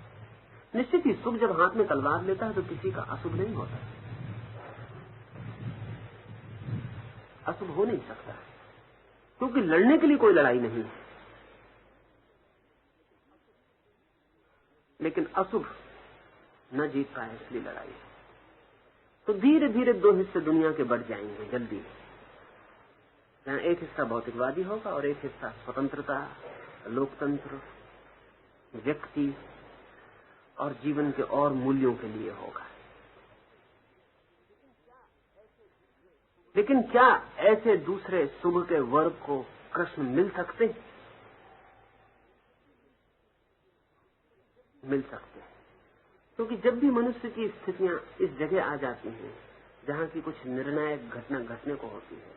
निश्चित ही शुभ जब हाथ में तलवार लेता है तो किसी का अशुभ नहीं होता, अशुभ हो नहीं सकता, क्योंकि लड़ने के लिए कोई लड़ाई नहीं है। लेकिन अशुभ न जीत पाए इसलिए लड़ाई है। तो धीरे धीरे दो हिस्से दुनिया के बढ़ जाएंगे जल्दी, जहां एक हिस्सा भौतिकवादी होगा और एक हिस्सा स्वतंत्रता, लोकतंत्र, व्यक्ति और जीवन के और मूल्यों के लिए होगा। लेकिन क्या ऐसे दूसरे शुभ के वर्ग को कृष्ण मिल सकते हैं? मिल सकते हैं, क्योंकि जब भी मनुष्य की स्थितियां इस जगह आ जाती हैं जहां की कुछ निर्णायक घटना घटने को होती है,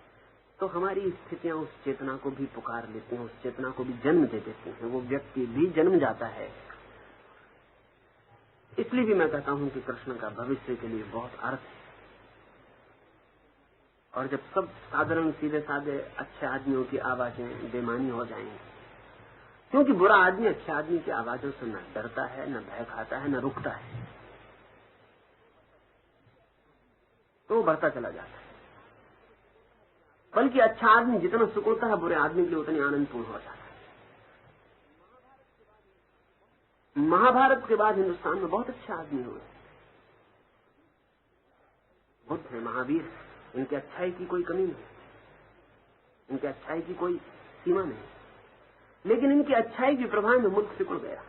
तो हमारी स्थितियां उस चेतना को भी पुकार लेती हैं, उस चेतना को भी जन्म दे देती हैं, वो व्यक्ति भी जन्म जाता है। इसलिए भी मैं कहता हूं कि कृष्ण का भविष्य के लिए बहुत अर्थ है। और जब सब साधारण सीधे साधे अच्छे आदमियों की आवाजें बेमानी हो जाएंगी, क्योंकि बुरा आदमी अच्छे आदमी की आवाजों से न डरता है, न भय खाता है, न रुकता है, तो वो बढ़ता चला जाता है। बल्कि अच्छा आदमी जितना सुकूता है, बुरे आदमी के लिए उतनी आनंदपूर्ण हो जाता है। महाभारत के बाद हिंदुस्तान में बहुत अच्छे आदमी हुए, बुद्ध है, महावीर, इनकी अच्छाई की कोई कमी नहीं, इनकी अच्छाई की कोई सीमा नहीं, लेकिन इनकी अच्छाई के प्रभाव में मुल्क सिकुड़ गया,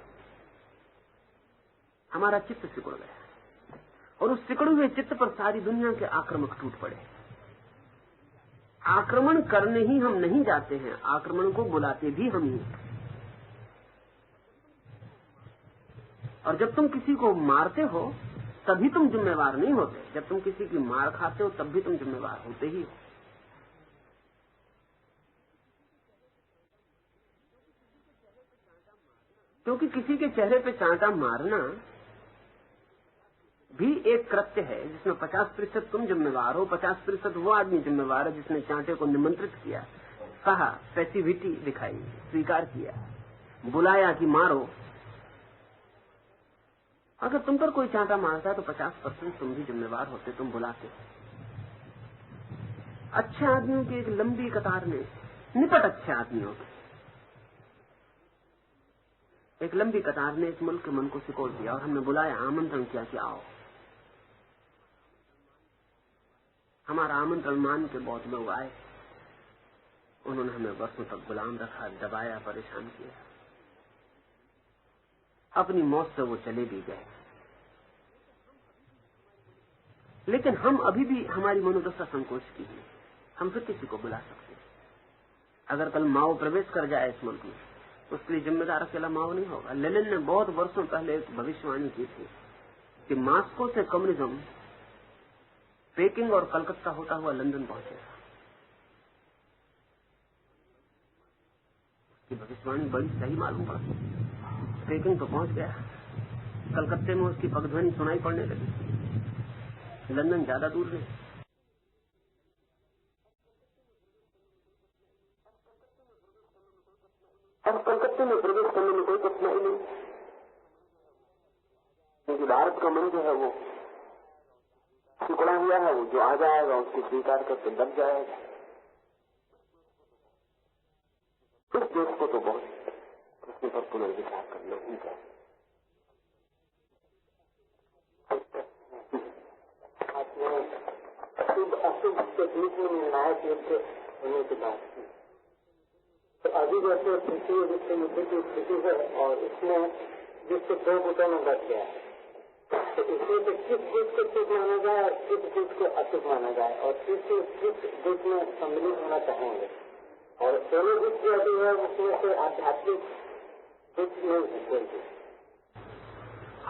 हमारा चित्त सिकुड़ गया, और उस सिकुड़े हुए चित्त पर सारी दुनिया के आक्रमक टूट पड़े। आक्रमण करने ही हम नहीं जाते हैं, आक्रमण को बुलाते भी हम ही। और जब तुम किसी को मारते हो तभी तुम जिम्मेवार नहीं होते, जब तुम किसी की मार खाते हो तब भी तुम जिम्मेवार होते ही हो। क्योंकि किसी के चेहरे पे चांटा मारना भी एक कृत्य है जिसमें 50% तुम जिम्मेवार हो, 50% वो आदमी जिम्मेवार है जिसने चांटे को निमंत्रित किया, कहा, पैसिविटी दिखाई, स्वीकार किया, बुलाया कि मारो। अगर तुम पर कोई चांटा मारता है तो 50% तुम भी जिम्मेवार होते, तुम बुलाते। अच्छे आदमियों की एक लंबी कतार में, निपट अच्छे आदमियों की एक लंबी कतार ने इस मुल्क के मन को सिकोड़ दिया और हमने बुलाया, आमंत्रण किया कि आओ। हमारा आमंत्रण मान के बहुत लोग आए, उन्होंने हमें वर्षों तक गुलाम रखा, दबाया, परेशान किया, अपनी मौत से वो चले भी गए। लेकिन हम अभी भी, हमारी मनोदशा संकोच की है, हम फिर किसी को बुला सकते हैं। अगर कल माओ प्रवेश कर जाए इस मुल्क में, उसके लिए जिम्मेदार अकेला माओ नहीं होगा। लेनिन ने बहुत वर्षों पहले एक भविष्यवाणी की थी कि मॉस्को से कम्युनिज्म पेकिंग और कलकत्ता होता हुआ लंदन पहुंचेगा। उसकी भविष्यवाणी बड़ी सही मालूम पड़ती। पेकिंग तो पहुंच गया, कलकत्ते में उसकी पगध्वनि सुनाई पड़ने लगी, लंदन ज्यादा दूर नहीं। और कलकत्ते में प्रवेश करने में कोई कठिनाई नहीं, क्योंकि भारत का मन जो है वो सिकुड़ा हुआ है, वो जो आ जाएगा उसको स्वीकार करके दब जाएगा। इस देश को तो बहुत प्रश्न पर पुनर्विचार करना ही चाहिए। अशुभ के बीच में निर्णायक युद्ध होने की बात की, तो अभी जैसे तृतीय विश्व युद्ध की स्थिति है और इसमें विश्व 2 गुटों में बढ़ गया है, तो इसमें से किस गुट को शुभ माना जाए और किस गुट को अशुभ माना जाए, और किस गुट में सम्मिलित होना चाहेंगे। और दोनों गुट जो अभी है उसमें से आध्यात्मिक गुट नहीं है।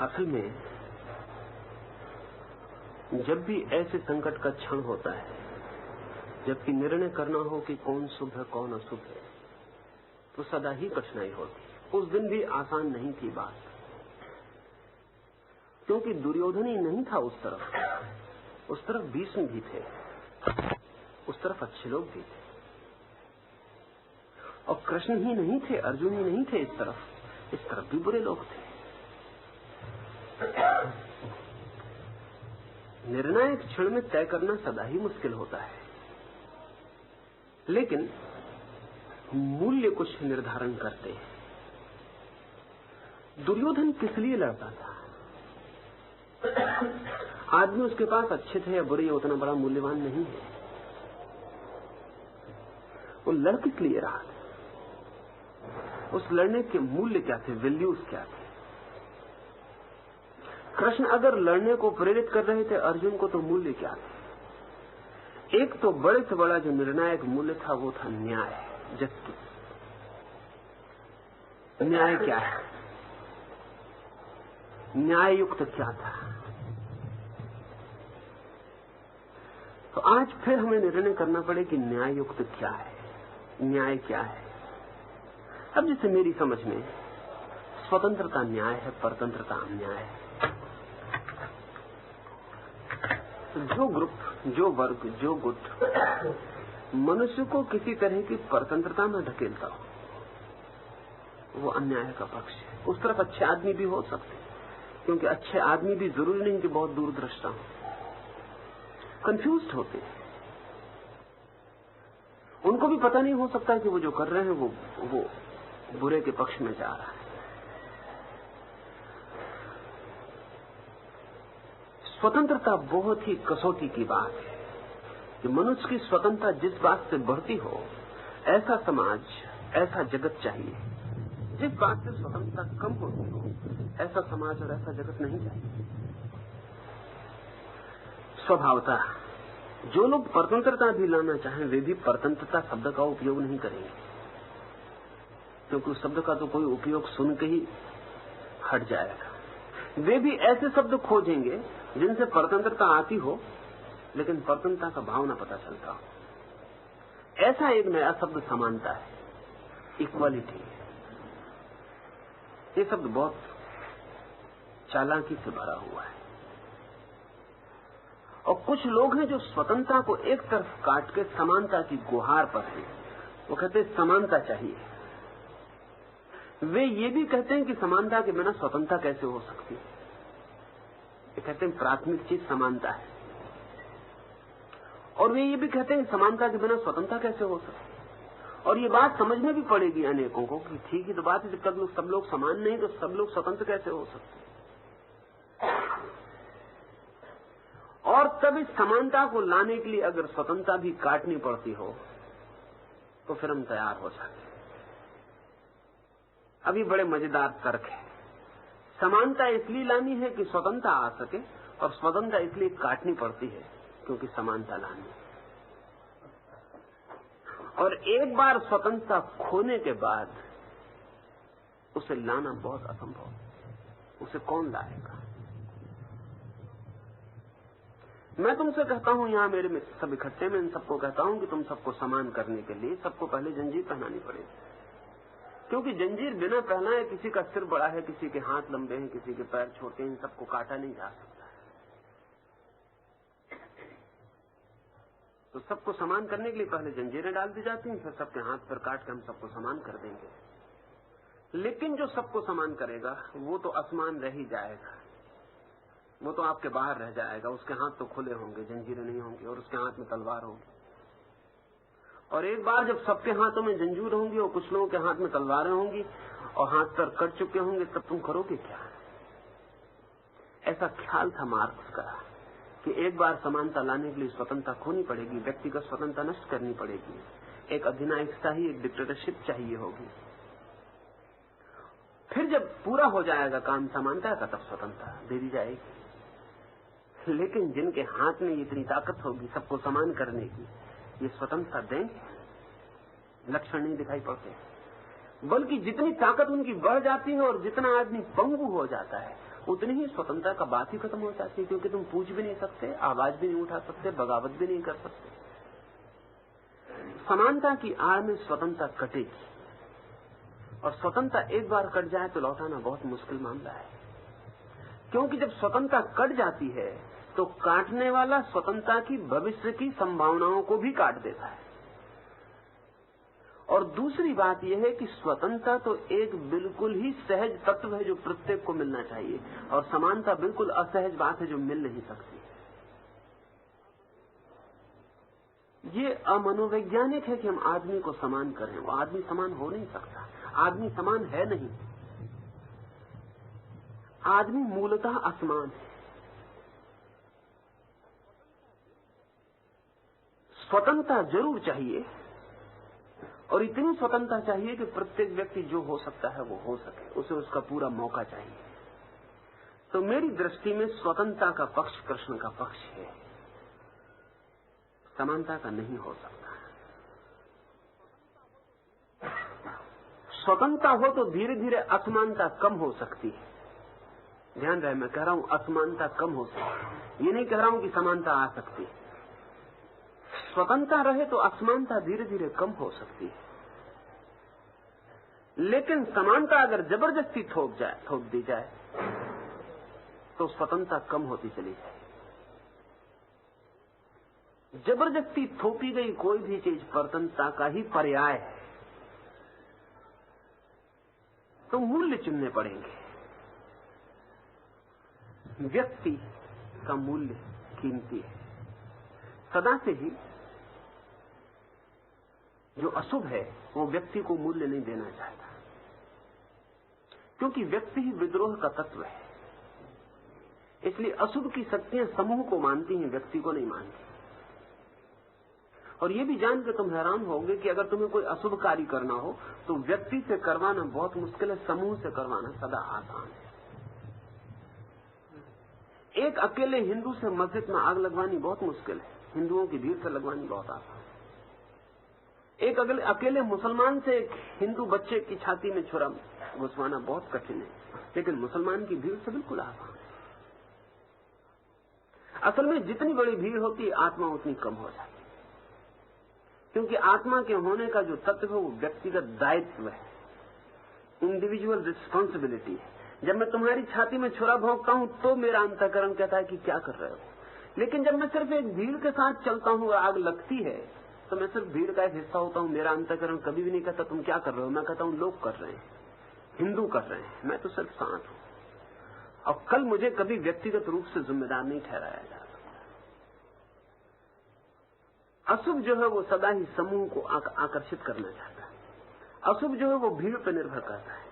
असल में जब भी ऐसे संकट का क्षण होता है, जबकि निर्णय करना हो कि कौन शुभ है कौन अशुभ है, तो सदा ही कठिनाई होती। उस दिन भी आसान नहीं थी बात, क्योंकि दुर्योधन ही नहीं था उस तरफ भीष्म भी थे, उस तरफ अच्छे लोग भी थे, और कृष्ण ही नहीं थे, अर्जुन ही नहीं थे, इस तरफ भी बुरे लोग थे। निर्णायक क्षण में तय करना सदा ही मुश्किल होता है, लेकिन मूल्य कुछ निर्धारण करते हैं। दुर्योधन किस लिए लड़ता था? आदमी उसके पास अच्छे थे या बुरे, उतना बड़ा मूल्यवान नहीं है। वो लड़ किस लिए रहा था? उस लड़ने के मूल्य क्या थे, वैल्यूज क्या थे? कृष्ण अगर लड़ने को प्रेरित कर रहे थे अर्जुन को, तो मूल्य क्या थे? एक तो बड़े से बड़ा जो निर्णायक मूल्य था वो था न्याय, जस्टिस। न्याय क्या है? न्याय युक्त क्या था? तो आज फिर हमें निर्णय करना पड़े कि न्याय युक्त क्या है, न्याय क्या है। अब जैसे मेरी समझ में स्वतंत्रता न्याय है, परतंत्रता अन्याय है। जो ग्रुप, जो वर्ग, जो गुट मनुष्य को किसी तरह की परतंत्रता में ढकेलता हो, वो अन्याय का पक्ष है। उस तरफ अच्छे आदमी भी हो सकते, क्योंकि अच्छे आदमी भी जरूरी नहीं कि बहुत दूरदृष्टा हो, कंफ्यूज्ड होते हैं। उनको भी पता नहीं हो सकता कि वो जो कर रहे हैं वो बुरे के पक्ष में जा रहा है। स्वतंत्रता बहुत ही कसौटी की बात है कि मनुष्य की स्वतंत्रता जिस बात से बढ़ती हो, ऐसा समाज, ऐसा जगत चाहिए। जिस बात से स्वतंत्रता कम होती हो, ऐसा समाज और ऐसा जगत नहीं चाहिए। स्वभावतः जो लोग परतंत्रता भी लाना चाहें, वे भी परतंत्रता शब्द का उपयोग नहीं करेंगे, क्योंकि उस शब्द का तो कोई उपयोग सुन के ही हट जाएगा। वे भी ऐसे शब्द खोजेंगे जिनसे परतंत्रता आती हो, लेकिन परतंत्रता का भाव न पता चलता हो। ऐसा एक नया शब्द समानता है, इक्वालिटी। ये शब्द बहुत चालाकी से भरा हुआ है, और कुछ लोग हैं जो स्वतंत्रता को एक तरफ काट के समानता की गुहार पर हैं। वो कहते हैं समानता चाहिए। वे ये भी कहते हैं कि समानता के बिना स्वतंत्रता कैसे हो सकती है। ये कहते हैं प्राथमिक चीज समानता है, और वे ये भी कहते हैं समानता के बिना स्वतंत्रता कैसे हो सकती है। और ये बात समझ में भी पड़ेगी अनेकों को कि ठीक ही तो बात है, जब तक सब लोग समान नहीं तो सब लोग स्वतंत्र कैसे हो सकते। और तब इस समानता को लाने के लिए अगर स्वतंत्रता भी काटनी पड़ती हो, तो फिर हम तैयार हो जाते हैं। अभी बड़े मजेदार तर्क है। समानता इसलिए लानी है कि स्वतंत्रता आ सके, और स्वतंत्रता इसलिए काटनी पड़ती है क्योंकि समानता लानी। और एक बार स्वतंत्रता खोने के बाद उसे लाना बहुत असंभव। उसे कौन लाएगा? मैं तुमसे कहता हूं, यहां मेरे में सब इकट्ठे में इन सबको कहता हूं कि तुम सबको समान करने के लिए सबको पहले जंजीर पहनानी पड़ेगी, क्योंकि जंजीर बिना पहनाए किसी का सिर बड़ा है, किसी के हाथ लंबे हैं, किसी के पैर छोटे हैं, इन सबको काटा नहीं जा सकता है। तो सबको समान करने के लिए पहले जंजीरें डाल दी जाती हैं, फिर सबके हाथ पैर काट के हम सबको समान कर देंगे। लेकिन जो सबको समान करेगा वो तो असमान रह ही जाएगा, वो तो आपके बाहर रह जाएगा। उसके हाथ तो खुले होंगे, जंजीरें नहीं होंगी, और उसके हाथ में तलवार होगी। और एक बार जब सबके हाथों में जंजीर होंगी और कुछ लोगों के हाथ में तलवारें होंगी और हाथ पर कट चुके होंगे, तब तुम करोगे क्या? ऐसा ख्याल था मार्क्स का कि एक बार समानता लाने के लिए स्वतंत्रता खोनी पड़ेगी, व्यक्तिगत स्वतंत्रता नष्ट करनी पड़ेगी, एक अधिनायकता ही, एक डिक्टेटरशिप चाहिए होगी। फिर जब पूरा हो जाएगा काम समानता का, तब स्वतंत्रता दे दी जाएगी। लेकिन जिनके हाथ में इतनी ताकत होगी सबको समान करने की, ये स्वतंत्रता देंगे? लक्षण नहीं दिखाई पड़ते। बल्कि जितनी ताकत उनकी बढ़ जाती है और जितना आदमी पंगु हो जाता है, उतनी ही स्वतंत्रता का बात ही खत्म हो जाती है, क्योंकि तुम पूछ भी नहीं सकते, आवाज भी नहीं उठा सकते, बगावत भी नहीं कर सकते। समानता की आड़ में स्वतंत्रता कटेगी, और स्वतंत्रता एक बार कट जाए तो लौटाना बहुत मुश्किल मामला है। क्योंकि जब स्वतंत्रता कट जाती है तो काटने वाला स्वतंत्रता की भविष्य की संभावनाओं को भी काट देता है। और दूसरी बात यह है कि स्वतंत्रता तो एक बिल्कुल ही सहज तत्व है जो प्रत्येक को मिलना चाहिए, और समानता बिल्कुल असहज बात है जो मिल नहीं सकती। ये अमनोवैज्ञानिक है कि हम आदमी को समान करें। वो आदमी समान हो नहीं सकता, आदमी समान है नहीं। आदमी मूलतः असमान है। स्वतंत्रता जरूर चाहिए, और इतनी स्वतंत्रता चाहिए कि प्रत्येक व्यक्ति जो हो सकता है वो हो सके, उसे उसका पूरा मौका चाहिए। तो मेरी दृष्टि में स्वतंत्रता का पक्ष कृष्ण का पक्ष है, समानता का नहीं हो सकता। स्वतंत्रता हो तो धीरे धीरे असमानता कम हो सकती है। ध्यान रहे, मैं कह रहा हूं असमानता कम हो सकती है, ये नहीं कह रहा हूं कि समानता आ सकती है। स्वतंत्रता रहे तो असमानता धीरे धीरे कम हो सकती है, लेकिन समानता अगर जबरदस्ती थोप दी जाए तो स्वतंत्रता कम होती चली जाए। जबरदस्ती थोपी गई कोई भी चीज स्वतंत्रता का ही पर्याय है, तो मूल्य चुनने पड़ेंगे। व्यक्ति का मूल्य कीमती है। सदा से ही जो अशुभ है वो व्यक्ति को मूल्य नहीं देना चाहता, क्योंकि व्यक्ति ही विद्रोह का तत्व है। इसलिए अशुभ की शक्तियां समूह को मानती हैं, व्यक्ति को नहीं मानती। और ये भी जान के तुम हैरान होगे कि अगर तुम्हें कोई अशुभ कार्य करना हो तो व्यक्ति से करवाना बहुत मुश्किल है, समूह से करवाना सदा आसान है। एक अकेले हिंदू से मस्जिद में आग लगवानी बहुत मुश्किल है, हिंदुओं की भीड़ से लगवानी बहुत आसान। एक अकेले मुसलमान से एक हिंदू बच्चे की छाती में छुरा घुसवाना बहुत कठिन है, लेकिन मुसलमान की भीड़ से बिल्कुल आसान है। असल में जितनी बड़ी भीड़ होती है आत्मा उतनी कम हो जाती है, क्योंकि आत्मा के होने का जो तत्व है वो व्यक्तिगत दायित्व है, इंडिविजुअल रिस्पॉन्सिबिलिटी है। जब मैं तुम्हारी छाती में छुरा भोंकता हूं तो मेरा अंतःकरण कहता है कि क्या कर रहे हो, लेकिन जब मैं सिर्फ एक भीड़ के साथ चलता हूं और आग लगती है तो मैं सिर्फ भीड़ का एक हिस्सा होता हूं। मेरा अंतःकरण कभी भी नहीं कहता तुम क्या कर रहे हो, मैं कहता हूं लोग कर रहे हैं, हिंदू कर रहे हैं, मैं तो सिर्फ साथ हूं। और कल मुझे कभी व्यक्तिगत रूप से जिम्मेदार नहीं ठहराया जा सकता। अशुभ जो है वो सदा ही समूह को आकर्षित करना चाहता है, अशुभ जो है वो भीड़ पर निर्भर करता है,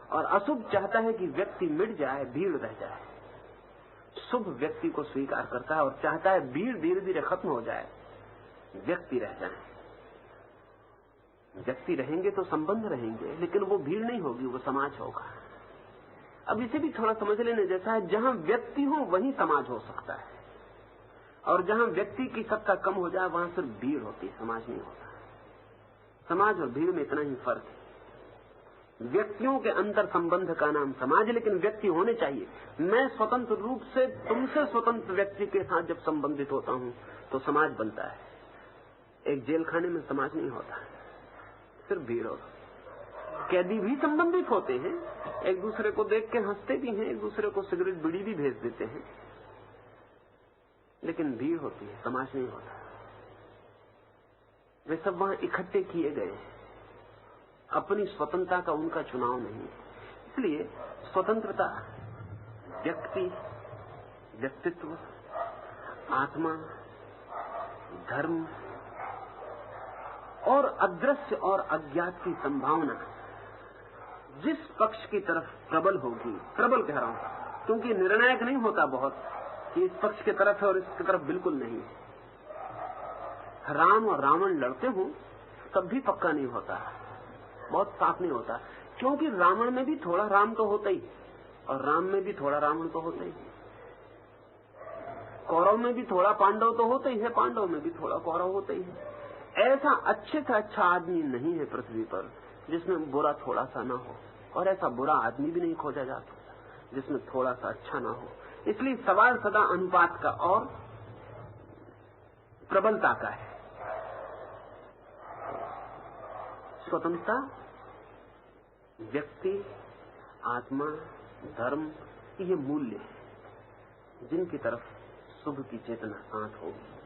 और अशुभ चाहता है कि व्यक्ति मिट जाए, भीड़ रह जाए। शुभ व्यक्ति को स्वीकार करता है और चाहता है भीड़ धीरे धीरे खत्म हो जाए, व्यक्ति रह जाए। व्यक्ति रहेंगे तो संबंध रहेंगे, लेकिन वो भीड़ नहीं होगी, वो समाज होगा। अब इसे भी थोड़ा समझ लेने जैसा है, जहां व्यक्ति हो वहीं समाज हो सकता है, और जहां व्यक्ति की सत्ता कम हो जाए वहां सिर्फ भीड़ होती है, समाज नहीं होता। समाज और भीड़ में इतना ही फर्क है। व्यक्तियों के अंतर संबंध का नाम समाज, लेकिन व्यक्ति होने चाहिए। मैं स्वतंत्र रूप से तुमसे स्वतंत्र व्यक्ति के साथ जब संबंधित होता हूं तो समाज बनता है। एक जेल खाने में समाज नहीं होता, सिर्फ भीड़ होती। कैदी भी संबंधित होते हैं, एक दूसरे को देख के हंसते भी हैं, एक दूसरे को सिगरेट बीड़ी भी भेज देते हैं, लेकिन भीड़ होती है, समाज नहीं होता। वे सब वहां इकट्ठे किए गए हैं, अपनी स्वतंत्रता का उनका चुनाव नहीं है। इसलिए स्वतंत्रता, व्यक्ति, व्यक्तित्व, आत्मा, धर्म और अदृश्य और अज्ञात की संभावना जिस पक्ष की तरफ प्रबल होगी, प्रबल कह रहा हूं क्योंकि निर्णायक नहीं होता बहुत कि इस पक्ष की तरफ है और इसकी तरफ बिल्कुल नहीं है। राम और रावण लड़ते हों तब भी पक्का नहीं होता, बहुत साफ नहीं होता, क्योंकि रावण में भी थोड़ा राम तो होता ही और राम में भी थोड़ा रावण तो होता ही, कौरव में भी थोड़ा पांडव तो होता ही है, पांडव में भी थोड़ा कौरव होता ही है। ऐसा अच्छे से अच्छा आदमी नहीं है पृथ्वी पर जिसमें बुरा थोड़ा सा ना हो, और ऐसा बुरा आदमी भी नहीं खोजा जा सकता जिसमें थोड़ा सा अच्छा ना हो। इसलिए सवाल सदा अनुपात का और प्रबलता का है। स्वतंत्रता, व्यक्ति, आत्मा, धर्म, ये मूल्य है। जिनकी तरफ शुभ की चेतना शांत होगी।